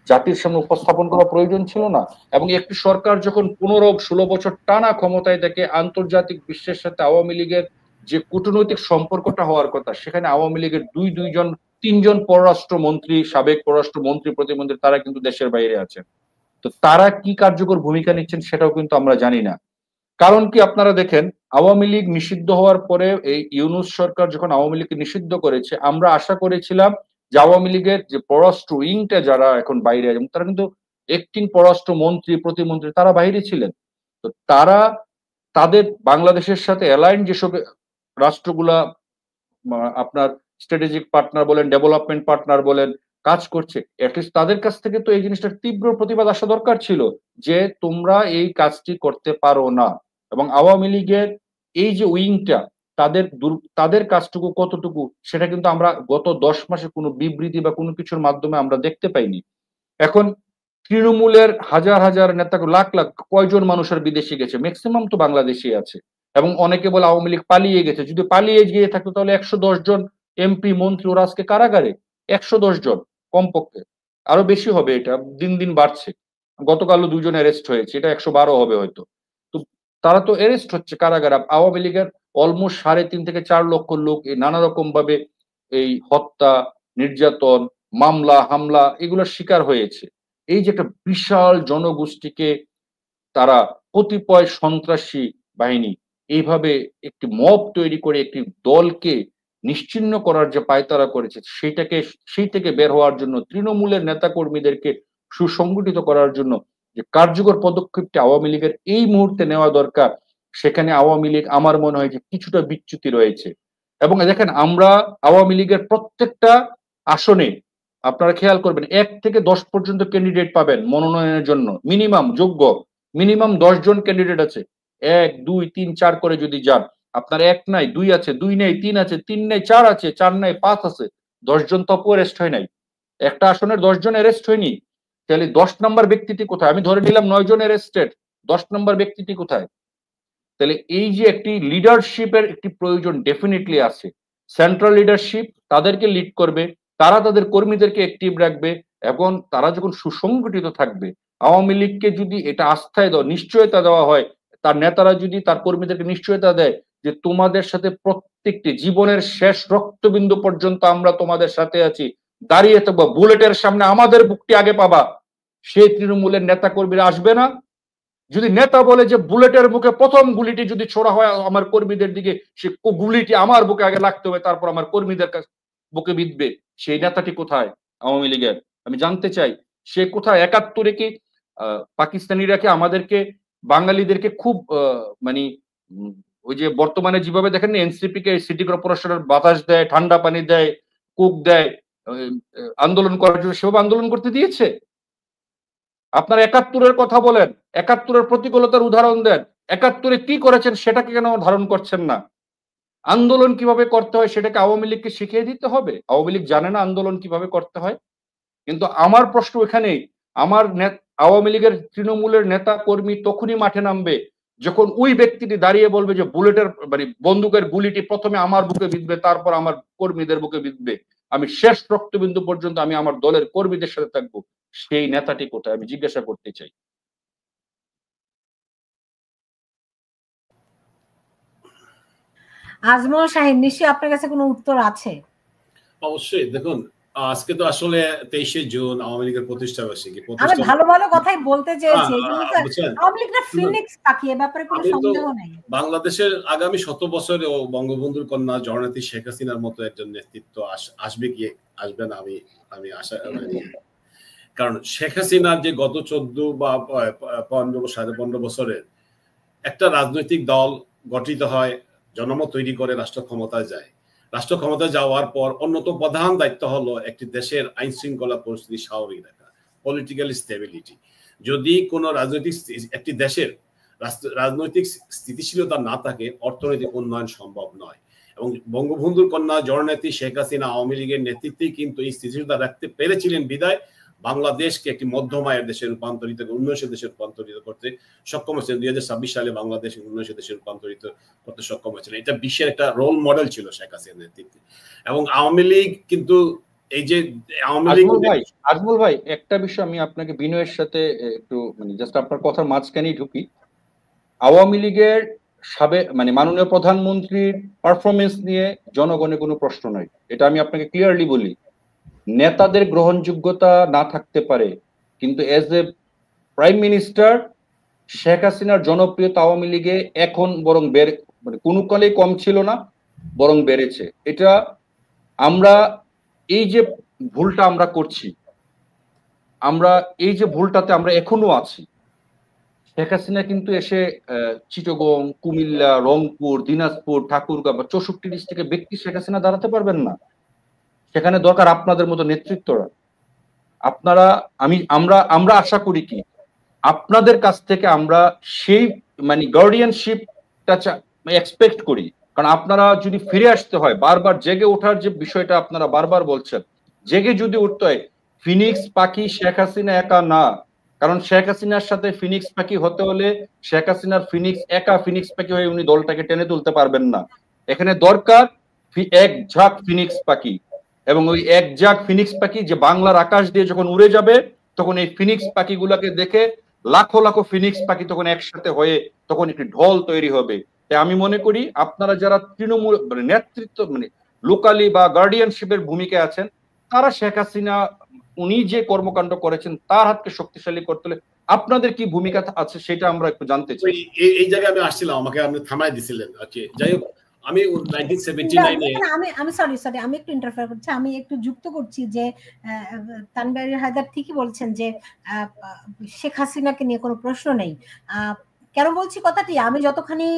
জাতির সামনে উপস্থাপন করা প্রয়োজন ছিল না? এবং একটি সরকার যখন 15-16 বছর টানা ক্ষমতায় থাকে, আন্তর্জাতিক বিশ্বের সাথে আওয়ামী লীগের যে কূটনৈতিক সম্পর্কটা হওয়ার কথা, সেখানে আওয়ামী লীগের 2-3জন পররাষ্ট্রমন্ত্রী, সাবেক পররাষ্ট্রমন্ত্রী, প্রতিমন্ত্রী, তারা কিন্তু দেশের বাইরে আছেন। তো তারা কি কার্যকর ভূমিকা নিচ্ছেন সেটাও কিন্তু আমরা জানি না। কারণ কি আপনারা দেখেন, আওয়ামী লীগ নিষিদ্ধ হওয়ার পরে এই ইউনূস সরকার যখন আওয়ামী লীগকে নিষিদ্ধ করেছে, আমরা আশা করেছিলাম যে আওয়ামী লীগের যে পররাষ্ট্র উইংটা যারা এখন বাইরে আছেন, তারা কিন্তু একটি পররাষ্ট্র মন্ত্রী, প্রতিমন্ত্রী, তারা বাইরে ছিলেন। তো তারা তাদের বাংলাদেশের সাথে অ্যালাইন যেসব রাষ্ট্রগুলা আপনার স্ট্র্যাটেজিক পার্টনার বলেন, ডেভেলপমেন্ট পার্টনার বলেন, কাজ করছে, অ্যাটলিস্ট তাদের কাছ থেকে তো এই জিনিসটার তীব্র প্রতিবাদ আসা দরকার ছিল যে তোমরা এই কাজটি করতে পারো না। এবং আওয়ামী লীগের এই যে উইংটা, তাদের কাজটুকু কতটুকু সেটা কিন্তু আমরা গত 10 মাসে কোনো বিবৃতি বা কোনো কিছুর মাধ্যমে আমরা দেখতে পাইনি। এখন তৃণমূলের হাজার হাজার নেতা, লাখ লাখ, কয়জন মানুষের বিদেশে গেছে? ম্যাক্সিমাম তো বাংলাদেশে আছে। এবং অনেকে বলে আওয়ামী লীগ পালিয়ে গেছে। যদি পালিয়ে গিয়ে থাকতো তাহলে 110 জন এমপি মন্ত্রী ওরা আজকে কারাগারে। 110 জন কমপক্ষে, আরো বেশি হবে, এটা দিন দিন বাড়ছে। গতকালও 2 জন অ্যারেস্ট হয়েছে, এটা 112 হবে হয়তো। তো তারা তো অ্যারেস্ট হচ্ছে কারাগারে। আওয়ামী লীগের অলমোস্ট 3.5 থেকে 4 লক্ষ লোক এই নানা রকম ভাবে এই হত্যা, নির্যাতন, মামলা হামলা এগুলোর শিকার হয়েছে। এই যে একটা বিশাল জনগোষ্ঠীকে তারা কতিপয় সন্ত্রাসী বাহিনী এইভাবে একটি মব তৈরি করে একটি দলকে নিশ্চিহ্ন করার যে পায়তারা করেছে, সেই থেকে বের হওয়ার জন্য তৃণমূলের নেতা কর্মীদেরকে সুসংগঠিত করার জন্য যে কার্যকর পদক্ষেপটি আওয়ামী লীগের এই মুহূর্তে নেওয়া দরকার, সেখানে আওয়ামী লীগ আমার মনে হয় যে কিছুটা বিচ্যুতি রয়েছে। এবং দেখেন, আমরা আওয়ামী লীগের প্রত্যেকটা আসনে আপনারা খেয়াল করবেন 1 থেকে 10 পর্যন্ত ক্যান্ডিডেট পাবেন মনোনয়নের জন্য। মিনিমাম যোগ্য, মিনিমাম 10 জন ক্যান্ডিডেট আছে। 1 2 3 4 করে যদি যান, আপনার 1 নাই, 2 আছে, 2 নেই, 3 আছে, 3 নেই, 4 আছে, 4 নাই, 5 আছে, 10 জন তো অ্যারেস্ট হয় নাই। একটা আসনের 10 জন অ্যারেস্ট হয়নি, তাহলে 10 নম্বর ব্যক্তিটি কোথায়? আমি ধরে নিলাম 9 জন অ্যারেস্টেড, 10 নম্বর ব্যক্তিটি কোথায়? তাহলে এই যে একটি লিডারশিপের একটি প্রয়োজন ডেফিনেটলি আছে। সেন্ট্রাল লিডারশিপ তাদেরকে লিড করবে, তারা তাদের কর্মীদেরকে অ্যাক্টিভ রাখবে, এবং তারা যখন সুসংগঠিত থাকবে, আওয়ামী লীগকে যদি এটা আস্থায় দেওয়া, নিশ্চয়তা দেওয়া হয়, তার নেতারা যদি তার কর্মীদেরকে নিশ্চয়তা দেয় যে তোমাদের সাথে প্রত্যেকটি জীবনের শেষ রক্তবিন্দু পর্যন্ত আমরা তোমাদের সাথে আছি, দাঁড়িয়ে থাকবো, বুলেটের সামনে আমাদের বুকটি আগে পাবা, সেই তৃণমূলের নেতা কর্মীরা আসবে না? যদি নেতা বলে যে বুলেটের মুখে প্রথম গুলিটি যদি ছোড়া হয় আমার কর্মীদের দিকে, সে গুলিটি আমার বুকে আগে লাগতে হবে, তারপর আমার কর্মীদের বুকে বিঁধবে, সেই নেতাটি কোথায় আওয়ামী লীগের? আমি জানতে চাই সে কোথায়। 71-এ কি পাকিস্তানিরা কি আমাদেরকে বাঙালিদেরকে খুব মানে ওই যে বর্তমানে যেভাবে দেখেন এনসিপি কে সিটি কর্পোরেশনের বাতাস দেয়, ঠান্ডা পানি দেয়, কোক দেয়, আন্দোলন করার জন্য, সেভাবে আন্দোলন করতে দিয়েছে? আপনার 71-এর কথা বলেন, 71-এর প্রতিকূলতার উদাহরণ দেন, 71-এ কি করেছেন সেটাকে কেন ধারণ করছেন না? আন্দোলন কিভাবে করতে হয় সেটাকে আওয়ামী লীগকে শিখিয়ে দিতে হবে? আওয়ামী লীগ জানে না আন্দোলন কিভাবে করতে হয়? কিন্তু আমার প্রশ্ন এখানেই, আমার আওয়ামী লীগের তৃণমূলের নেতা কর্মী তখনই মাঠে নামবে যখন ওই ব্যক্তিটি দাঁড়িয়ে বলবে যে বুলেটের মানে বন্দুকের গুলিটি প্রথমে আমার বুকে বিঁধবে, তারপর আমার কর্মীদের বুকে বিঁধবে, আমি শেষ রক্তবিন্দু পর্যন্ত আমি আমার দলের কর্মীদের সাথে থাকবো। সেই নেতাটি কোথায় আমি জিজ্ঞাসা করতে চাই। আজমল শাহিন, নিশ্চয়ই আপনার কাছে কোনো উত্তর আছে? অবশ্যই। দেখুন, আজকে তো আসলে 23শে জুন আওয়ামী লীগের প্রতিষ্ঠা বার্ষিকী। আমি ভালো ভালো কথাই বলতে চেয়েছি, আওয়ামী লীগটা ফিনিক্স পাখি, এ ব্যাপারে কোনো সন্দেহ নেই। বাংলাদেশের আগামী 100 বছরে বঙ্গবন্ধুর কন্যা জননেত্রী শেখ হাসিনার মতো একজন নেতৃত্ব আসবে কি আসবে না আমি আশা করি। কারণ শেখ হাসিনার যে গত 14 বা 15 বছরের একটা রাজনৈতিক দল গঠিত হয়, জনমত তৈরি করে রাষ্ট্র ক্ষমতায় যায়। রাষ্ট্র ক্ষমতায় যাওয়ার পর অন্যতম প্রধান দায়িত্ব হলো একটি দেশের আইন শৃঙ্খলা পরিস্থিতি স্বাভাবিক রাখা, পলিটিক্যাল স্টেবিলিটি। যদি কোনো একটি দেশের রাজনৈতিক স্থিতিশীলতা না থাকে, অর্থনৈতিক উন্নয়ন সম্ভব নয়। এবং বঙ্গবন্ধুর কন্যা জননেত্রী শেখ হাসিনা আওয়ামী লীগের নেতৃত্বেই কিন্তু এই স্থিতিশীলতা রাখতে পেরেছিলেন বিদায় বাংলাদেশকে একটি মধ্যমায়ের দেশে রূপান্তরিত, উন্নয়নশীল দেশে রূপান্তরিত করতে সক্ষম হয়েছিল। 2026 সালে বাংলাদেশ উন্নয়নশীল দেশে রূপান্তরিত করতে সক্ষম হয়েছিল। এটা বিশ্বের একটা রোল মডেল ছিল শেখ হাসিনার নেতৃত্বে। এবং আওয়ামী লীগ কিন্তু এই যে আওয়ামী লীগ আজমল ভাই, একটা বিষয় আমি আপনাকে বিনয়ের সাথে একটু মানে জাস্ট আপনার কথার মাঝখানেই ঢুকি। আওয়ামী লীগের মানে মাননীয় প্রধানমন্ত্রীর পারফরমেন্স নিয়ে জনগণের কোনো প্রশ্ন নাই, এটা আমি আপনাকে ক্লিয়ারলি বলি। নেতাদের গ্রহণযোগ্যতা না থাকতে পারে, কিন্তু as a prime minister Sheikh হাসিনার জনপ্রিয়তা আওয়ামী লীগে এখন বরং মানে কোনো কালেই কম ছিল না, বরং বেড়েছে। এটা আমরা এই যে ভুলটা আমরা করছি, এই যে ভুলটাতে আমরা এখনো আছি। শেখ হাসিনা কিন্তু এসে চিটাগং, কুমিল্লা, রংপুর, দিনাজপুর, ঠাকুরগাঁও বা 64 ডিস্ট্রিক্টে ব্যক্তি শেখ হাসিনা দাঁড়াতে পারবেন না। সেখানে দরকার আপনাদের মতো নেতৃত্বরা। আমরা আশা করি কি আপনাদের কাছ থেকে আমরা সেই মানে গার্ডিয়ানশিপটা এক্সপেক্ট করি। কারণ আপনারা যদি ফিরে আসতে হয়, বারবার জেগে ওঠার যে বিষয়টা আপনারা বারবার বলছেন, জেগে যদি উঠতে হয়, ফিনিক্স পাখি শেখ হাসিনা একা না, কারণ শেখ হাসিনার সাথে ফিনিক্স পাখি হতে হলে শেখ হাসিনার একা ফিনিক্স পাখি হয়ে উনি দলটাকে টেনে তুলতে পারবেন না। এখানে দরকার এক ঝাঁক ফিনিক্স পাখি, এবং ওই এক ঝাঁক ফিনিক্স পাখি যে বাংলার আকাশ দিয়ে যখন উড়ে যাবে, তখন এই ফিনিক্স পাখিগুলোকে দেখে লাখো লাখো ফিনিক্স পাখি তখন একসাথে হয়ে তখন একটি ঢল তৈরি হবে। তাই আমি মনে করি আপনারা যারা তৃণমূল নেতৃত্ব লোকালি বা গার্ডিয়ানশিপের ভূমিকায় আছেন, তারা শেখ হাসিনা উনি যে কর্মকাণ্ড করেছেন তার হাতকে শক্তিশালী করতে হলে আপনাদের কি ভূমিকা আছে সেটা আমরা একটু জানতে চাই। এই জায়গায় আমি আসছিলাম, আমাকে আপনি থামাই দিছিলেন। যাই হোক, আমি 1979 আমি সরি আমি একটু ইন্টারফেয়ার করছি, আমি একটু যুক্ত করছি যে তানভীর হায়দার ঠিকই বলছেন যে শেখ হাসিনাকে নিয়ে কোনো প্রশ্ন নেই। কেন বলছি কথাটি, আমি যতখানি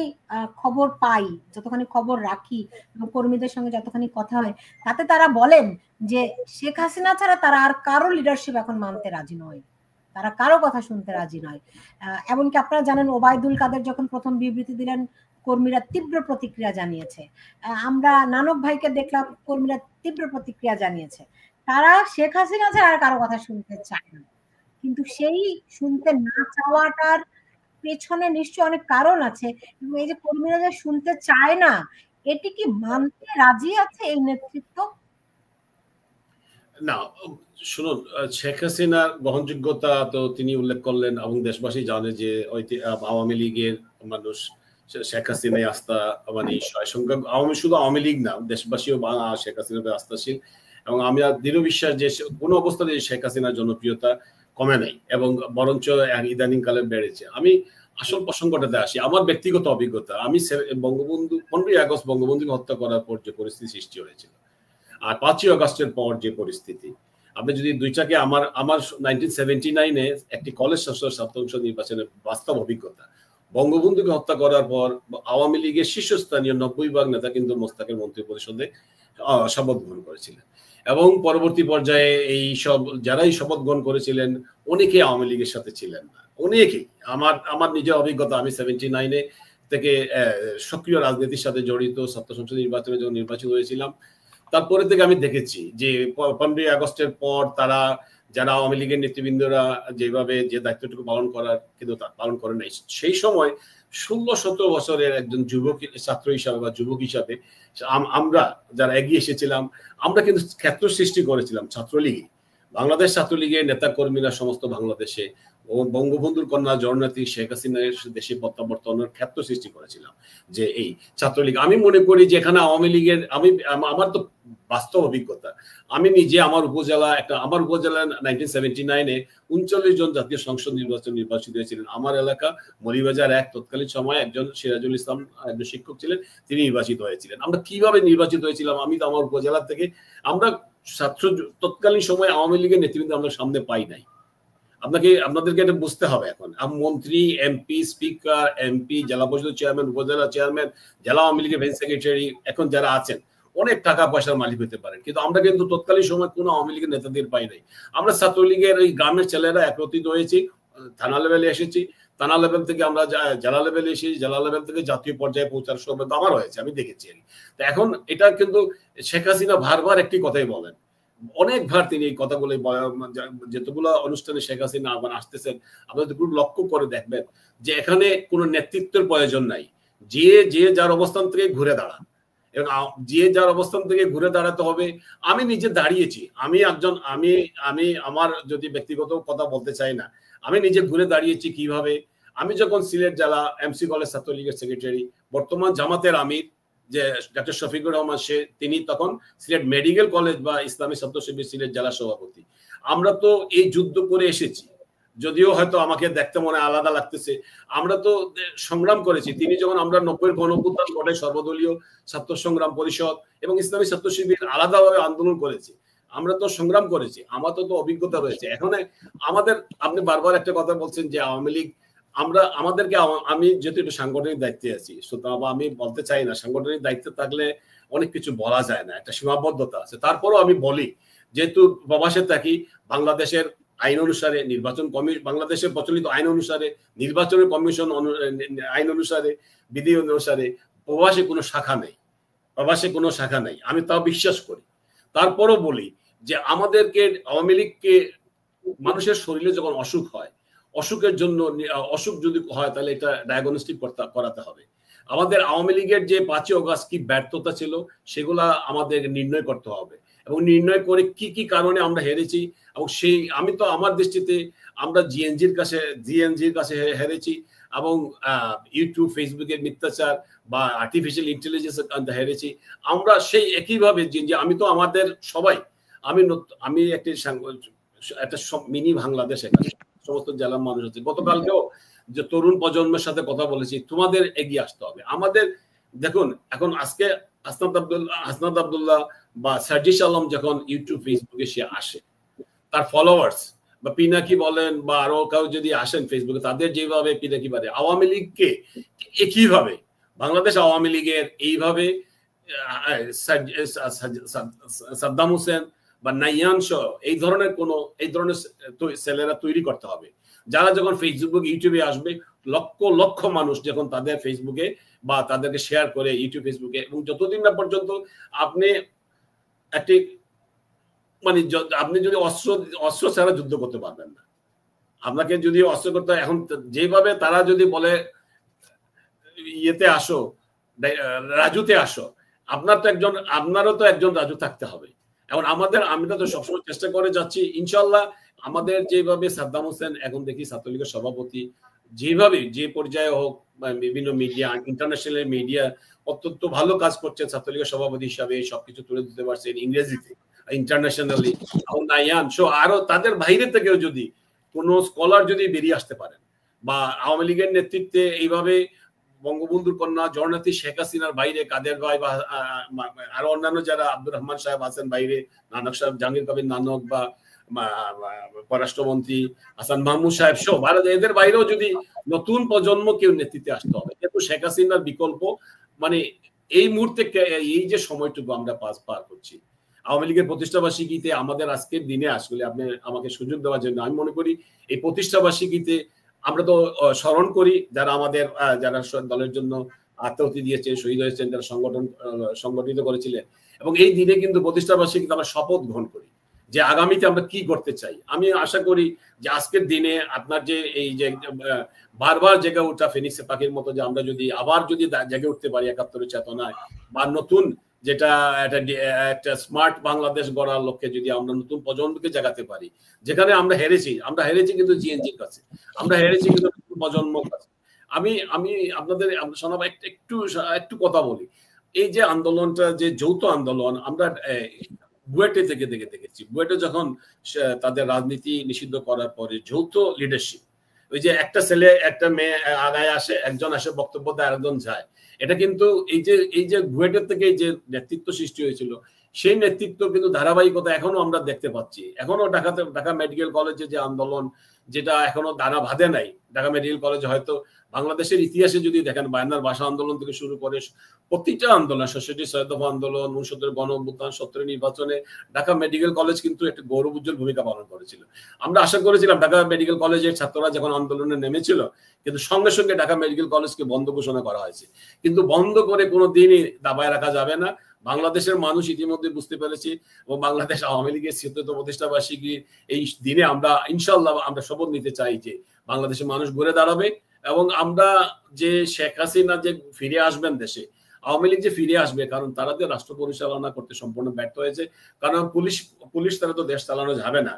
খবর পাই, যতখানি খবর রাখি এবং কর্মীদের সঙ্গে যতখানি কথা হয়, তাতে তারা বলেন যে শেখ হাসিনা ছাড়া তারা আর কারো লিডারশিপ এখন মানতে রাজি নয়, তারা কারো কথা শুনতে রাজি নয়। এমনকি আপনারা জানেন ওবায়দুল কাদের যখন প্রথম বিবৃতি দিলেন, কর্মীরা তীব্র প্রতিক্রিয়া জানিয়েছে। আমরা নানক ভাইকে দেখলাম, কর্মীরা তীব্র প্রতিক্রিয়া জানিয়েছে। তারা শেখ হাসিনা ছাড়া আর কারো কথা শুনতে চায় না। কিন্তু সেই শুনতে না চাওয়াটার পেছনে নিশ্চয় অনেক কারণ আছে, এবং এই যে কর্মীরা যে শুনতে চায় না, এটি কি মানতে রাজি আছে এই নেতৃত্ব? না, শুনুন, শেখ হাসিনার গ্রহণযোগ্যতা তো তিনি উল্লেখ করলেন এবং দেশবাসী জানে যে আওয়ামী লীগের মানুষ শেখ হাসিনায় আস্থা, সংখ্যক শুধু আওয়ামী লীগ না, দেশবাসীও শেখ হাসিনার আস্থাশীল। এবং আমি দৃঢ় বিশ্বাস যে কোনো অবস্থাতে শেখ হাসিনার জনপ্রিয়তা কমে নাই এবং বরঞ্চ ইদানিং কালে বেড়েছে। আমি আসল প্রসঙ্গটাতে আসি, আমার ব্যক্তিগত অভিজ্ঞতা। আমি বঙ্গবন্ধু 15ই আগস্ট বঙ্গবন্ধুকে হত্যা করার পর যে পরিস্থিতি সৃষ্টি হয়েছিল, আর 5ই আগস্টের পর যে পরিস্থিতি, আপনি যদি দুইটাকে আমার 1979-এ একটি কলেজ ছাত্র সংসদ নির্বাচনের বাস্তব অভিজ্ঞতা, বঙ্গবন্ধুকে হত্যা করার পর আওয়ামী লীগের শীর্ষস্থানীয় 90% নেতা কিন্তু মোস্তাকের মন্ত্রী পরিষদে শপথ গ্রহণ করেছিলেন, এবং পরবর্তী পর্যায়ে এই সব যারাই শপথ গ্রহণ করেছিলেন অনেকে আওয়ামী লীগের সাথে ছিলেন না, অনেকেই। আমার নিজের অভিজ্ঞতা, আমি 79 থেকে সক্রিয় রাজনীতির সাথে জড়িত, ছাত্র সংসদ নির্বাচনে যখন নির্বাচিত হয়েছিলাম, তারপরে থেকে আমি দেখেছি যে 15ই আগস্টের পর তারা যারা আওয়ামী লীগের নেতৃবৃন্দরা যেভাবে যে দায়িত্বটুকু পালন করার কিন্তু পালন করে নাই। সেই সময় 16-17 বছরের একজন যুবক ছাত্র হিসাবে বা যুবক হিসাবে আমরা যারা এগিয়ে এসেছিলাম, আমরা কিন্তু ক্ষেত্র সৃষ্টি করেছিলাম ছাত্রলীগে। বাংলাদেশ ছাত্রলীগের নেতা কর্মীরা সমস্ত বাংলাদেশে ও বঙ্গবন্ধুর কন্যা জননেত্রী শেখ হাসিনার দেশে প্রত্যাবর্তনের ক্ষেত্র সৃষ্টি করেছিলাম যে এই ছাত্রলীগ। আমি মনে করি যে এখানে আওয়ামী লীগের, আমার তো বাস্তব অভিজ্ঞতা, আমি নিজে আমার উপজেলা 1979-এ 39 জন জাতীয় সংসদ নির্বাচিত হয়েছিলেন। আমার এলাকা মৌলভীবাজার 1, তৎকালীন সময় একজন সিরাজুল ইসলাম একজন শিক্ষক ছিলেন, তিনি নির্বাচিত হয়েছিলেন। আমরা কিভাবে নির্বাচিত হয়েছিলাম, আমি তো আমার উপজেলা থেকে, আমরা তৎকালীন সময় আওয়ামী লীগের নেতৃবৃন্দ আমরা সামনে পাই নাই। আপনাদেরকে এটা বুঝতে হবে। এখন মন্ত্রী, এমপি, স্পিকার, এমপি, জেলা পরিষদ চেয়ারম্যান, উপজেলা চেয়ারম্যান, জেলা আওয়ামী লীগের ভেন সেক্রেটারি, এখন যারা আছেন অনেক টাকা পয়সার মালিক হতে পারেন, কিন্তু আমরা কিন্তু তৎকালীন সময় কোনো আওয়ামী লীগের নেতাদের পাই নাই। আমরা ছাত্রলীগের ওই গ্রামের ছেলেরা একত্রিত হয়েছি, থানা লেভেলে এসেছি, থানা লেভেল থেকে আমরা জেলা লেভেলে এসেছি, জেলা লেভেল থেকে জাতীয় পর্যায়ে পৌঁছার সৌভাগ্য আমার হয়েছে, আমি দেখেছি। তো এখন এটা কিন্তু শেখ হাসিনা বারবার একটি কথাই বলেন, অনেকবার তিনি এই কথাগুলো, যেতগুলো অনুষ্ঠানে শেখ হাসিনা আবার আসতেছেন, আপনাদের খুব লক্ষ্য করে দেখবেন যে এখানে কোনো নেতৃত্বের প্রয়োজন নাই, যে যার অবস্থান থেকে ঘুরে দাঁড়ান, এবং যে যার অবস্থান থেকে ঘুরে দাঁড়াতে হবে। আমি নিজে দাঁড়িয়েছি, আমি আমার যদি ব্যক্তিগত কথা বলতে চাই না, আমি নিজে ঘুরে দাঁড়িয়েছি কিভাবে। আমি যখন সিলেট জেলা এমসি কলেজ ছাত্রলীগের সেক্রেটারি, বর্তমান জামাতের আমির যে ডক্টর শফিকুর রহমান, তিনি তখন সিলেট মেডিকেল কলেজ বা ইসলামী ছাত্র শিবির সিলেট জেলা সভাপতি। আমরা তো এই যুদ্ধ করে এসেছি, যদিও হয়তো আমাকে দেখতে মনে আলাদা লাগতেছে, আমরা তো সংগ্রাম করেছি। তিনি যখন আমরা 90-এর গণঅভ্যুত্থান ঘটে সর্বদলীয় ছাত্র সংগ্রাম পরিষদ এবং ইসলামী ছাত্র শিবির আলাদাভাবে আন্দোলন করেছি, আমরা তো সংগ্রাম করেছি, আমার তো অভিজ্ঞতা রয়েছে। এখন আপনি বারবার একটা কথা বলছেন যে আওয়ামী লীগ, আমাদেরকে, আমি যেহেতু একটু সাংগঠনিক দায়িত্বে আছি, সুতরাং আমি বলতে চাই না, সাংগঠনিক দায়িত্বে থাকলে অনেক কিছু বলা যায় না, একটা সীমাবদ্ধতা আছে। তারপরও আমি বলি, যেহেতু প্রবাসে থাকি, বাংলাদেশের আইন অনুসারে বাংলাদেশের প্রচলিত আইন অনুসারে, নির্বাচনের কমিশন আইন অনুসারে, বিধি অনুসারে প্রবাসে কোনো শাখা নেই, আমি তাও বিশ্বাস করি। তারপরও বলি যে আমাদেরকে, আওয়ামী লীগকে, মানুষের শরীরে যখন অসুখ হয়, অসুখের জন্য অসুখ যদি হয় তাহলে এটা ডায়াগনস্টিক করাতে হবে। আমাদের আওয়ামী লীগের যে 5ই অগাস্ট কি ব্যর্থতা ছিল সেগুলা আমাদের নির্ণয় করতে হবে এবং নির্ণয় করে কি কি কারণে আমরা হেরেছি এবং সেই আমি তো আমার দৃষ্টিতে আমরা জিএনজির কাছে হেরেছি এবং ইউটিউব ফেসবুকের মিথ্যাচার বা আর্টিফিশিয়াল ইন্টেলিজেন্স হেরেছি আমরা সেই একইভাবে যে আমি তো আমাদের সবাই আমি একটা মিনি বাংলাদেশ এখানে সমস্ত জেলার মানুষ আছে। গতকালকেও যে তরুণ প্রজন্মের সাথে কথা বলেছি, তোমাদের এগিয়ে আসতে হবে। আমাদের দেখুন এখন আজকে হাসনাত আব্দুল্লাহ বা সার্জিস আলম যখন ইউটিউব ফেসবুকে সে আসে, তার ফলোয়ার্স বা পিনাকি বলেন বা আরো কেউ যদি আসেন ফেসবুকে, তাদের যেভাবে পিনাকি বাদে আওয়ামী লীগকে একইভাবে বাংলাদেশ আওয়ামী লীগের এইভাবে সাদ্দাম হোসেন বা নাইয়ান সহ এই ধরনের ছেলেরা তৈরি করতে হবে, যারা যখন ফেসবুক ইউটিউবে আসবে লক্ষ লক্ষ মানুষ যখন তাদের ফেসবুকে বা তাদেরকে শেয়ার করে ইউটিউব ফেসবুকে, এবং যতদিন না পর্যন্ত আপনি একটি মানে আপনি যদি অস্ত্র ছাড়া যুদ্ধ করতে পারবেন না, আপনাকে যদি অস্ত্র করতে হয়, এখন যেভাবে তারা যদি বলে ইয়েতে আসো, রাজুতে আসো, আপনারও তো একজন রাজু থাকতে হবে। এখন আমরা তো সবসময় চেষ্টা করে যাচ্ছি, ইনশাল্লাহ আমাদের যেভাবে সাদ্দাম হোসেন এখন দেখি ছাত্রলীগের সভাপতি যেভাবে যে পর্যায়ে হোক বিভিন্ন মিডিয়া ইন্টারন্যাশনাল মিডিয়া অত্যন্ত ভালো কাজ করছে, ছাত্রলীগের সভাপতি হিসাবে সবকিছু তুলে দিতে পারছেন ইংরেজিতে ইন্টারন্যাশনালি। নাইয়ান সো আরো তাদের বাইরে থেকেও যদি কোনো স্কলার যদি বেরিয়ে আসতে পারেন বা আওয়ামী লীগের নেতৃত্বে এইভাবে বঙ্গবন্ধুর কন্যা জননেত্রী শেখ হাসিনার বাইরে কাদের ভাই বা আরো অন্যান্য যারা আব্দুর রহমান সাহেব আছেন বাইরে, নানক সাহেব জাহাঙ্গীর কবির নানক বা পররাষ্ট্রমন্ত্রী হাসান মাহমুদ সাহেব সহ ভারত, এদের বাইরেও যদি নতুন প্রজন্ম কেউ নেতৃত্বে আসতে হবে, যেহেতু শেখ হাসিনার বিকল্প মানে এই মুহূর্তে এই যে সময়টুকু আমরা পার করছি আওয়ামী লীগের প্রতিষ্ঠাবার্ষিকীতে, আমাদের আজকের দিনে আসলে আপনি আমাকে সুযোগ দেওয়ার জন্য আমি মনে করি এই প্রতিষ্ঠাবার্ষিকীতে আমরা তো স্মরণ করি যারা আমাদের যারা দলের জন্য আত্মাহুতি দিয়েছেন, শহীদ হয়েছেন, যারা সংগঠিত করেছিলেন, এবং এই দিনে কিন্তু প্রতিষ্ঠাবার্ষিকীতে আমরা শপথ গ্রহণ করি যে আগামীতে আমরা কি করতে চাই। আমি আশা করি যে আজকের দিনে আপনার যে এই যে বারবার জেগে ওঠা ফেনিক্স পাখির মতো যে আমরা যদি আবার যদি জেগে উঠতে পারি ৭১ চেতনায় বা নতুন যেটা একটা স্মার্ট বাংলাদেশ গড়ার লক্ষ্যে যদি আমরা নতুন প্রজন্মকে জাগাতে পারি, যেখানে আমরা হেরেছি কিন্তু জিএনজির কাছে, আমরা হেরেছি কিন্তু নতুন প্রজন্মর কাছে। আমি আপনাদের শোনাবো একটু কথা বলি। এই যে আন্দোলনটা যে যৌথ আন্দোলন আমরা বুয়েটে থেকে দেখেছি, বুয়েটে যখন তাদের রাজনীতি নিষিদ্ধ করার পরে যৌথ লিডারশিপ, ওই যে একটা ছেলে একটা মেয়ে আগায় আসে, একজন আসে বক্তব্য দেয় আরেকজন যায়, এটা কিন্তু এই যে বুয়েটের থেকে যে নেতৃত্ব সৃষ্টি হয়েছিল সেই নেতৃত্ব কিন্তু ধারাবাহিকতা এখনো আমরা দেখতে পাচ্ছি। এখনো ঢাকা মেডিকেল কলেজে যে আন্দোলন, যেটা এখনো দানা বাঁধে নাই, ঢাকা মেডিকেল কলেজে হয়তো বাংলাদেশের ইতিহাসে যদি দেখেন বায়ান্নার ভাষা আন্দোলন থেকে শুরু করে প্রতিটা আন্দোলন, ৬৬ ছয়দফা আন্দোলন, ৬৯ গণ অভ্যুত্থান, ৭০ নির্বাচনে ঢাকা মেডিকেল কলেজ কিন্তু একটা গৌরব উজ্জ্বল ভূমিকা পালন করেছিল। আমরা আশা করেছিলাম ঢাকা মেডিকেল কলেজের ছাত্ররা যখন আন্দোলনে নেমেছিল, কিন্তু সঙ্গে সঙ্গে ঢাকা মেডিকেল কলেজকে বন্ধ ঘোষণা করা হয়েছে, কিন্তু বন্ধ করে কোনো দিনই দাবায় রাখা যাবে না। বাংলাদেশের মানুষ ইতিমধ্যে বুঝতে পেরেছি এবং বাংলাদেশ আওয়ামী লীগের ৭৬তম প্রতিষ্ঠাবার্ষিকী এই দিনে আমরা ইনশাল্লাহ আমরা শপথ নিতে চাই যে বাংলাদেশের মানুষ ঘুরে দাঁড়াবে এবং আমরা যে শেখ হাসিনা যে ফিরে আসবেন দেশে, আওয়ামী লীগ যে ফিরে আসবে, কারণ তারা যে রাষ্ট্র পরিচালনা করতে সম্পূর্ণ ব্যর্থ হয়েছে, কারণ পুলিশ ছাড়া তো দেশ চালানো যাবে না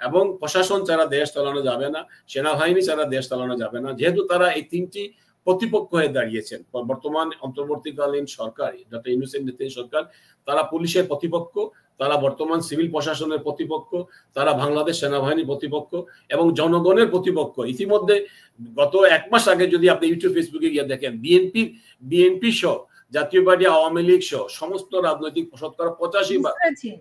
এবং প্রশাসন ছাড়া দেশ চালানো যাবে না, সেনাবাহিনী ছাড়া দেশ চালানো যাবে না, যেহেতু তারা এই তিনটি প্রতিপক্ষ হয়ে দাঁড়িয়েছেন। বর্তমান অন্তর্বর্তীকালীন সরকার, ডক্টর ইউনূসের নেতৃত্বের সরকার, তারা পুলিশের প্রতিপক্ষ, তারা বর্তমান সিভিল প্রশাসনের প্রতিপক্ষ, তারা বাংলাদেশ সেনাবাহিনীর প্রতিপক্ষ এবং জনগণের প্রতিপক্ষ। ইতিমধ্যে গত ১ মাস আগে যদি আপনি ইউটিউব ফেসবুকে গিয়ে দেখেন, বিএনপি সহ জাতীয় পার্টি, আওয়ামী লীগ সহ সমস্ত রাজনৈতিক 85%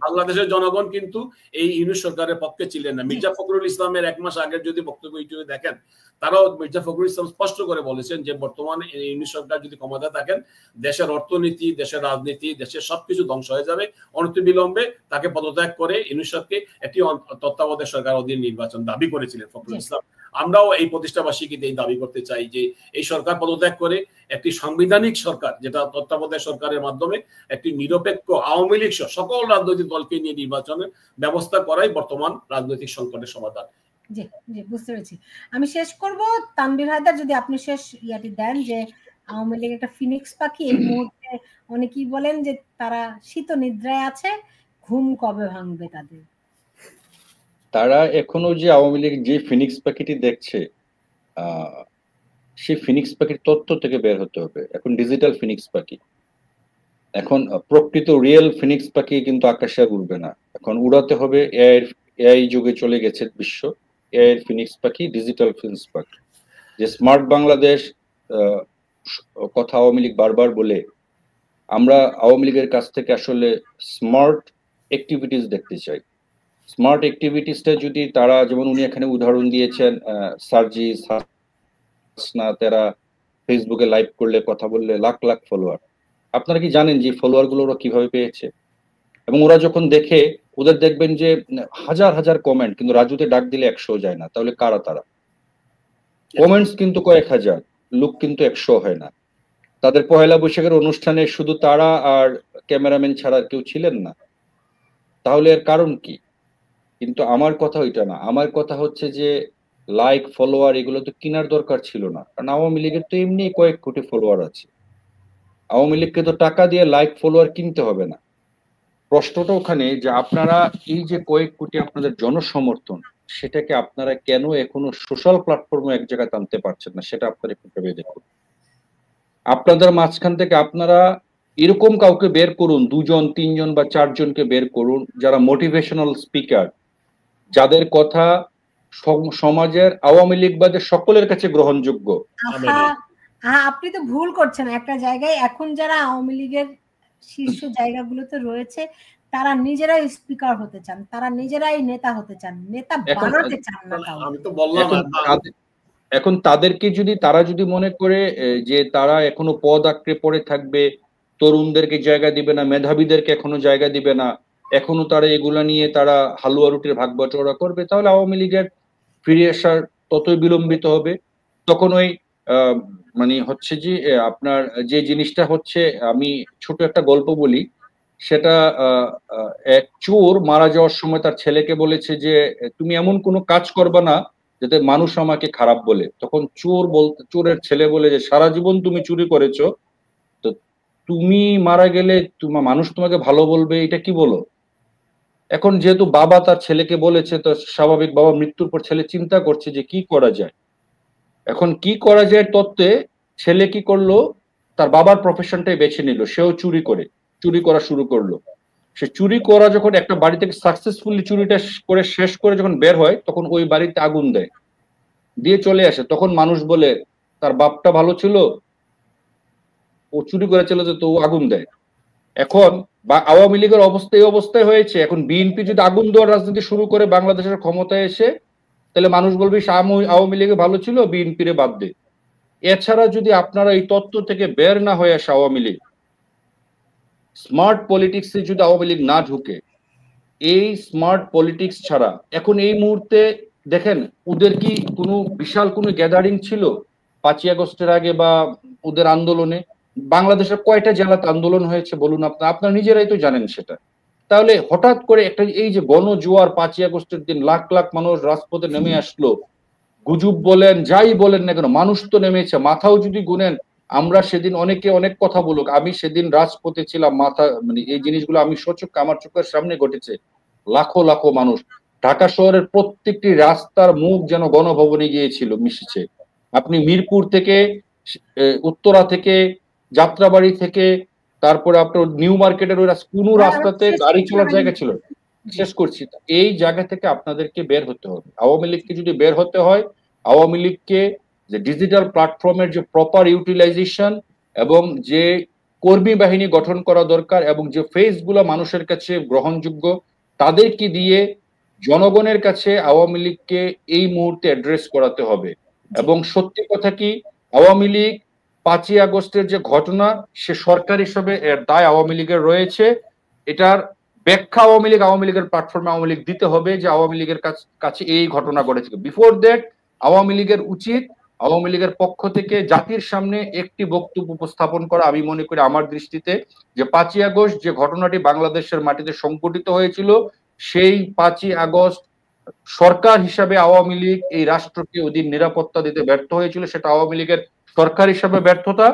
বাংলাদেশের জনগণ কিন্তু এই ইউনূস সরকারের পক্ষে ছিলেন না। মির্জা ফখরুল ইসলামের ১ মাস আগের যদি বক্তব্য ইউটিউবে দেখেন, তারাও মির্জা ফখরুল ইসলাম স্পষ্ট করে বলেছেন যে বর্তমান ইউনূস সরকার যদি ক্ষমতা থাকেন, দেশের অর্থনীতি, দেশের রাজনীতি, দেশের সবকিছু ধ্বংস হয়ে যাবে। অনতিবিলম্বে তাকে পদত্যাগ করে ইউনূস সরকারকে একটি তত্ত্বাবধায়ক সরকার অধীন নির্বাচন দাবি করেছিলেন ফখরুল ইসলাম। আমরাও এই প্রতিষ্ঠাবার্ষিকীতে এই দাবি করতে চাই যে এই সরকার পদত্যাগ করে একটি সাংবিধানিক সরকার, যেটা তত্ত্বাবধায়ক সরকারের মাধ্যমে একটি নিরপেক্ষ আওয়ামী লীগ সকল রাজনৈতিক দলকে নিয়ে নির্বাচনের ব্যবস্থা করাই বর্তমান রাজনৈতিক সংকটের সমাধান। জি জি বুঝতে পেরেছি। আমি শেষ করব, তানভীর হায়দার যদি আপনি শেষ ইয়াটি দেন যে আওয়ামী লীগ একটা ফিনিক্স পাখি, এই মুহূর্তে অনেকেই বলেন যে তারা শীত নিদ্রায় আছে, ঘুম কবে ভাঙবে তাদের? তারা এখনো যে আওয়ামী লীগ যে ফিনিক্স পাখিটি দেখছে, সেই ফিনিক্স পাখির তত্ত্ব থেকে বের হতে হবে। এখন ডিজিটাল ফিনিক্স পাখি, এখন প্রকৃত রিয়েল ফিনিক্স পাখি কিন্তু আকাশে আর উড়বে না, এখন উড়াতে হবে এআই যুগে চলে গেছে বিশ্ব। এআই এর ফিনিক্স পাখি, ডিজিটাল ফিনিক্স পাখি। যে স্মার্ট বাংলাদেশ কথা আওয়ামী লীগ বারবার বলে, আমরা আওয়ামী লীগের কাছ থেকে আসলে স্মার্ট অ্যাক্টিভিটিস দেখতে চাই। স্মার্ট অ্যাক্টিভিটিসটা যদি তারা, যেমন উনি এখানে উদাহরণ দিয়েছেন, সার্জিস হাসনা তারা ফেসবুকে লাইভ করলে, কথা বললে লাখ লাখ ফলোয়ার। আপনারা কি জানেন যে ফলোয়ার গুলো ওরা কিভাবে পেয়েছে? এবং ওরা যখন দেখে, ওদের দেখবেন যে হাজার হাজার কমেন্ট, কিন্তু রাজুতে ডাক দিলে 100 যায় না। তাহলে কারা তারা? কমেন্টস কিন্তু কয়েক হাজার, লোক কিন্তু 100 হয় না। তাদের পহেলা বৈশাখের অনুষ্ঠানে শুধু তারা আর ক্যামেরাম্যান ছাড়া কেউ ছিলেন না। তাহলে এর কারণ কি? কিন্তু আমার কথা ওইটা না, আমার কথা হচ্ছে যে লাইক ফলোয়ার এগুলো তো কেনার দরকার ছিল না, কারণ আওয়ামী লীগের তো এমনি কয়েক কোটি ফলোয়ার আছে। আওয়ামী লীগকে তো টাকা দিয়ে লাইক ফলোয়ার কিনতে হবে না। প্রশ্নটা ওখানে যে আপনারা এই যে কয়েক কোটি আপনাদের জনসমর্থন, সেটাকে আপনারা কেন এখনো সোশ্যাল প্ল্যাটফর্মে এক জায়গায় টানতে পারছেন না, সেটা আপনারা একটু ভেবে দেখুন। আপনাদের মাঝখান থেকে আপনারা এরকম কাউকে বের করুন, 2 জন 3 জন বা 4 জনকে বের করুন যারা মোটিভেশনাল স্পিকার, যাদের কথা সমাজের আওয়ামী লীগ বাদে সকলের কাছে গ্রহণযোগ্য। আপনি তো ভুল করছেন একটা জায়গায়। এখন যারা আওয়ামী লীগের শীর্ষ জায়গাগুলোতে রয়েছে তারা নিজেরাই স্পিকার হতে চান, তারা নিজেরাই নেতা হতে চান, নেতা বানাতে চান না। আমি তো বললাম এখন তাদেরকে যদি, তারা যদি মনে করে যে তারা এখনো পদ আঁকড়ে পড়ে থাকবে, তরুণদেরকে জায়গা দিবে না, মেধাবীদেরকে এখনো জায়গা দিবে না, এখনো তারা এগুলা নিয়ে তারা হালুয়া রুটির ভাগ বটরা করবে, তাহলে আওয়ামী লীগের ফিরে আসার ততই বিলম্বিত হবে। তখন ওই মানে হচ্ছে যে আপনার যে জিনিসটা হচ্ছে, আমি ছোট একটা গল্প বলি, সেটা এক চোর মারা যাওয়ার সময় তার ছেলেকে বলেছে যে তুমি এমন কোনো কাজ করবা না যাতে মানুষ আমাকে খারাপ বলে। তখন চোরের ছেলে বলে যে সারা জীবন তুমি চুরি করেছো, তো তুমি মারা গেলে মানুষ তোমাকে ভালো বলবে, এটা কি বলো? এখন যেহেতু বাবা তার ছেলেকে বলেছে, তো স্বাভাবিক বাবা মৃত্যুর পর ছেলে চিন্তা করছে যে কি করা যায়। এখন কি করা যায় তত্ত্বে ছেলে কি করলো, তার বাবার প্রফেশনটাই বেছে নিল, সেও চুরি করা শুরু করলো। সে চুরি করা যখন একটা বাড়ি থেকে সাকসেসফুলি চুরিটা করে শেষ করে যখন বের হয়, তখন ওই বাড়িতে আগুন দেয়, দিয়ে চলে আসে। তখন মানুষ বলে তার বাপটা ভালো ছিল, ও চুরি করে চলে যেত, ও আগুন দেয়। এখন বা আওয়ামী লীগের অবস্থা এই অবস্থায় হয়েছে, এখন বিএনপি যদি আগুন দেওয়ার রাজনীতি শুরু করে বাংলাদেশের ক্ষমতায় এসে, তাহলে মানুষ বলবে আওয়ামী লীগে ভালো ছিল, বিএনপিরে বাদ দে। এছাড়া যদি আপনারা এই তত্ত্ব থেকে বের না হয়ে আসে, আওয়ামী লীগ স্মার্ট পলিটিক্সে যদি আওয়ামী লীগ না ঢুকে, এই স্মার্ট পলিটিক্স ছাড়া এখন এই মুহূর্তে দেখেন ওদের কি কোনো বিশাল কোনো গ্যাদারিং ছিল 5ই আগস্টের আগে বা ওদের আন্দোলনে? বাংলাদেশের কয়টা জেলাতে আন্দোলন হয়েছে বলুন, আপনারা নিজেরাই তো জানেন সেটা। তাহলে হঠাৎ করে একটা এই যে গণজোয়ার 5ই আগস্টের দিন লাখ লাখ মানুষ রাজপথে নেমে আসলো, গুজব বলেন যাই বলেন না কেন, মানুষ তো নেমেছে। মাথাও যদি গুনেন, আমরা সেদিন অনেকে অনেক কথা বলুক, আমি সেদিন রাজপথে ছিলাম, মাথা মানে এই জিনিসগুলো আমি সচক্ষে আমার চোখের সামনে ঘটেছে। লাখো লাখো মানুষ, ঢাকা শহরের প্রত্যেকটি রাস্তার মুখ যেন গণভবনে গিয়েছিল, মিশেছে। আপনি মিরপুর থেকে, উত্তরা থেকে, যাত্রাবাড়ি থেকে, তারপরে আপনার নিউ মার্কেটের ওই কোনো রাস্তাতে গাড়ি চলার জায়গা ছিল। শেষ করছি, এই জায়গা থেকে আপনাদেরকে বের হতে হবে। আওয়ামী লীগকে যদি বের হতে হয়, আওয়ামী লীগকে যে ডিজিটাল প্ল্যাটফর্মের যে প্রপার ইউটিলাইজেশন এবং যে কর্মী বাহিনী গঠন করা দরকার, এবং যে ফেসগুলো মানুষের কাছে গ্রহণযোগ্য, তাদেরকে দিয়ে জনগণের কাছে আওয়ামী লীগকে এই মুহূর্তে অ্যাড্রেস করাতে হবে। এবং সত্যি কথা কি, আওয়ামী লীগ 5ই আগস্টের যে ঘটনা, সে সরকার হিসেবে এর দায় আওয়ামী লীগের রয়েছে। এটার ব্যাখ্যা আওয়ামী লীগের প্ল্যাটফর্মে আওয়ামী লীগ দিতে হবে যে আওয়ামী লীগের কাছে এই ঘটনা ঘটেছে। বিফোর দ্যাট আওয়ামী লীগের উচিত আওয়ামী লীগের পক্ষ থেকে জাতির সামনে একটি বক্তব্য উপস্থাপন করা। আমি মনে করি আমার দৃষ্টিতে যে 5ই আগস্ট যে ঘটনাটি বাংলাদেশের মাটিতে সংঘটিত হয়েছিল, সেই 5ই আগস্ট সরকার হিসাবে আওয়ামী লীগ এই রাষ্ট্রকে ওদিন নিরাপত্তা দিতে ব্যর্থ হয়েছিল, সেটা আওয়ামী লীগের সরকার হিসাবে ব্যর্থতা,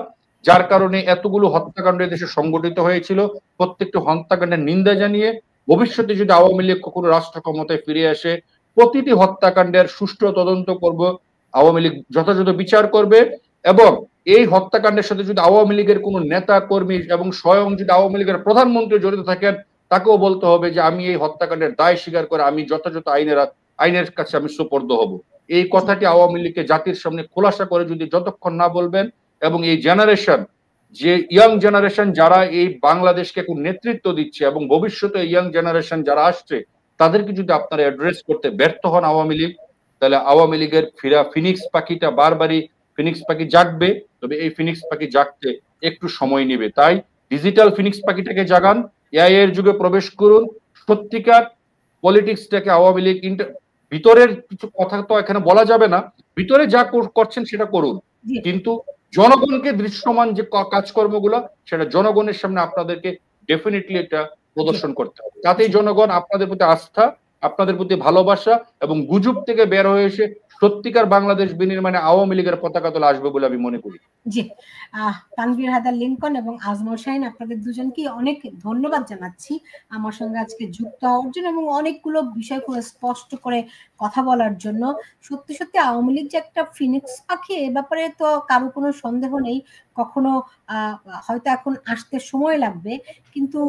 যার কারণে এতগুলো হত্যাকাণ্ড দেশে সংগঠিত হয়েছিল। প্রত্যেকটি হত্যাকাণ্ডের নিন্দা জানিয়ে ভবিষ্যতে যদি আওয়ামী লীগ কখনো রাষ্ট্র ক্ষমতায় ফিরে আসে, প্রতিটি হত্যাকাণ্ডের সুষ্ঠু তদন্ত করব, আওয়ামী লীগ যথাযথ বিচার করবে, এবং এই হত্যাকাণ্ডের সাথে যদি আওয়ামী লীগের কোনো নেতা কর্মী এবং স্বয়ং যদি আওয়ামী লীগের প্রধানমন্ত্রী জড়িত থাকেন, তাকেও বলতে হবে যে আমি এই হত্যাকাণ্ডের দায় স্বীকার করে আমি যথাযথ আইনের কাছে আমি সুপর্দ হব। এই কথাটি আওয়ামী লীগকে জাতির সামনে খোলাসা করে যদি যতক্ষণ না বলবেন, এবং এই জেনারেশন, যে ইয়াং জেনারেশন যারা এই বাংলাদেশকে এখন নেতৃত্ব দিচ্ছে এবং ভবিষ্যতে ইয়াং জেনারেশন যারা আসছে, তাদেরকে যদি আপনারা অ্যাড্রেস করতে ব্যর্থ হন আওয়ামী লীগ, তাহলে আওয়ামী লীগের ফিনিক্স পাখিটা বারবারই ফিনিক্স পাখি জাগবে, তবে এই ফিনিক্স পাখি জাগতে একটু সময় নেবে। তাই ডিজিটাল ফিনিক্স পাখিটাকে জাগান, এআই এর যুগে প্রবেশ করুন, সত্যিকার পলিটিক্সটাকে আওয়ামী লীগ ভিতরের কিছু কথা তো এখানে বলা যাবে না, ভিতরে যা করছেন সেটা করুন, কিন্তু জনগণকে দৃশ্যমান যে কাজকর্মগুলো সেটা জনগণের সামনে আপনাদেরকে ডেফিনেটলি এটা প্রদর্শন করতে হবে, তাতেই জনগণ আপনাদের প্রতি আস্থা, আপনাদের প্রতি ভালোবাসা এবং গুজব থেকে বের হয়ে এসে সত্যিকার বাংলাদেশ বিনির্মাণে আওয়ামী লীগের পতাকা তোলা আসবে বলে আমি মনে করি। জি, তানভীর হায়দার লিংকন এবং আজমল শাহীন, আপনাদের দুজনকে অনেক ধন্যবাদ জানাচ্ছি আমার সঙ্গে আজকে যুক্ত হওয়ার জন্য এবং অনেকগুলো বিষয় খুব স্পষ্ট করে কথা বলার জন্য। সত্যি সত্যি আওয়ামী লীগ যে একটা ফিনিক্স পাখি, এ ব্যাপারে তো কারো কোনো সন্দেহ নেই। কখনো হয়তো এখন আসতে সময় লাগবে, কিন্তু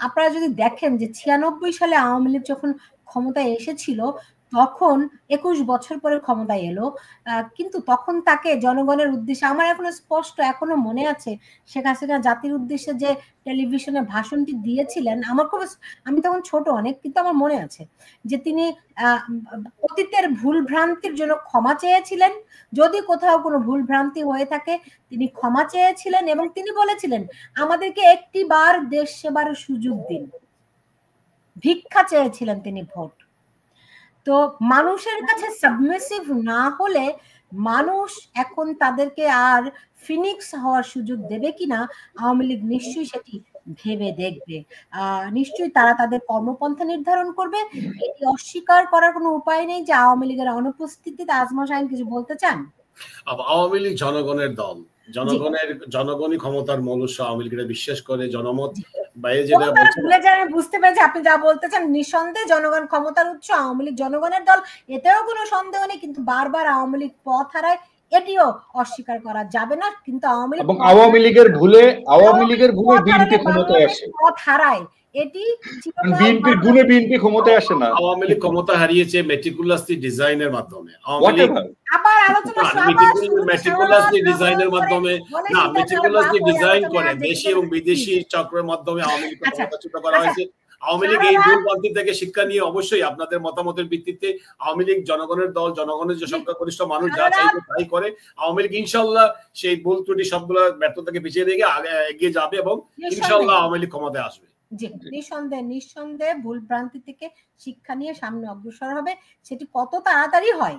আপনারা যদি দেখেন যে 96 সালে আওয়ামী লীগ যখন ক্ষমতায় এসেছিল, তখন 21 বছর পরে ক্ষমতায় এলো, কিন্তু তখন তাকে জনগণের উদ্দেশ্যে, আমার এখনো স্পষ্ট এখনো মনে আছে শেখ হাসিনা জাতির উদ্দেশ্যে যে টেলিভিশনে ভাষণটি দিয়েছিলেন, আমার খুব, আমি তখন ছোট অনেক, কিন্তু আমার মনে আছে যে তিনি অতীতের ভুল ভ্রান্তির জন্য ক্ষমা চেয়েছিলেন, যদি কোথাও কোনো ভুল ভ্রান্তি হয়ে থাকে তিনি ক্ষমা চেয়েছিলেন, এবং তিনি বলেছিলেন আমাদেরকে একটি বার দেশ সেবার সুযোগ দিন, ভিক্ষা চেয়েছিলেন তিনি ভোট। তো মানুষের কাছে সাবমিসিভ না হলে মানুষ এখন তাদেরকে আর ফিনিক্স হওয়ার সুযোগ দেবে কিনা আওয়ামী লীগ নিশ্চয়ই সেটি ভেবে দেখবে। নিশ্চয়ই তারা তাদের কর্মপন্থা নির্ধারণ করবে। এটি অস্বীকার করার কোনো উপায় নেই যে আওয়ামী লীগের অনুপস্থিতিতে। আজমল শাহীন কিছু বলতে চান? আওয়ামী লীগ জনগণের দল, জনগণই ক্ষমতার মূল উৎস, আওয়ামী লীগ বিশ্বাস করে। জনমত বাইরে যেটা বুঝতে পেরেছি আপনি যা বলতে চান, নিঃসন্দেহে জনগণ ক্ষমতার উৎস, আওয়ামী লীগ জনগণের দল, এতেও কোনো সন্দেহ নেই, কিন্তু বারবার আওয়ামী লীগ পথ হারায়, এটিও অস্বীকার করা যাবে না। কিন্তু আওয়ামী লীগের ভুলে বিএনপি ক্ষমতায় আসে, পথ হারায়, এটি বিএনপির গুণে বিএনপি ক্ষমতায় আসে না। আওয়ামী লীগ ক্ষমতা হারিয়েছে মেটিকুলাসলি ডিজাইনের মাধ্যমে। আওয়ামী লীগ মেটিকুলাসলি ডিজাইনের মাধ্যমে না, মেটিকুলাসলি ডিজাইন করে দেশি এবং বিদেশি চক্রের মাধ্যমে আওয়ামী লীগ ক্ষমতাচ্যুত করা হয়েছে। আওয়ামী লীগ এই ভুল পন্থী থেকে শিক্ষা নিয়ে অবশ্যই আপনাদের মতামতের ভিত্তিতে আওয়ামী লীগ জনগণের দল, জনগণের যে সংখ্যাগরিষ্ঠ মানুষ যা চাইবে তাই করে। আওয়ামী লীগ ইনশাল্লাহ সেই ভুল ত্রুটি সবগুলো ব্যর্থতাকে পিছিয়ে রেখে এগিয়ে যাবে এবং ইনশাল্লাহ আওয়ামী লীগ ক্ষমতায় আসবে। জি, নিঃসন্দেহে ভুল ভ্রান্তি থেকে শিক্ষা নিয়ে সামনে অগ্রসর হবে। সেটি কত তাড়াতাড়ি হয়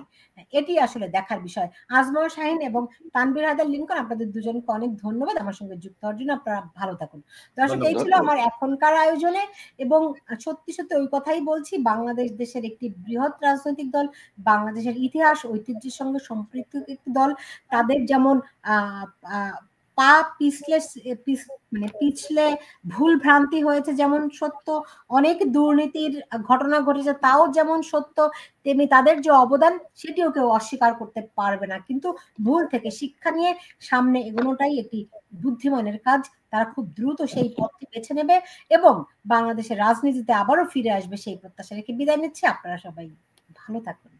এটি আসলে দেখার বিষয়। আজমল শাহীন এবং তানভীর হায়দার লিংকন, আপনাদের দুজনকে অনেক ধন্যবাদ আমার সঙ্গে যুক্ত হওয়ার জন্য। আপনারা ভালো থাকুন। দর্শক, এই ছিল আমার এখনকার আয়োজনে, এবং সত্যি সত্যি ওই কথাই বলছি, বাংলাদেশ দেশের একটি বৃহৎ রাজনৈতিক দল, বাংলাদেশের ইতিহাস ঐতিহ্যের সঙ্গে সম্পৃক্ত একটি দল। তাদের যেমন পা পিছলে ভুল ভ্রান্তি হয়েছে যেমন সত্য, অনেক দুর্নীতির ঘটনা ঘটেছে তাও যেমন সত্য, তেমনি তাদের যে অবদান সেটিও কেউ অস্বীকার করতে পারবে না। কিন্তু ভুল থেকে শিক্ষা নিয়ে সামনে এগোনোটাই একটি বুদ্ধিমানের কাজ। তারা খুব দ্রুত সেই পথটি বেছে নেবে এবং বাংলাদেশের রাজনীতিতে আবারও ফিরে আসবে, সেই প্রত্যাশা রেখে বিদায় নিচ্ছি। আপনারা সবাই ভালো থাকুন।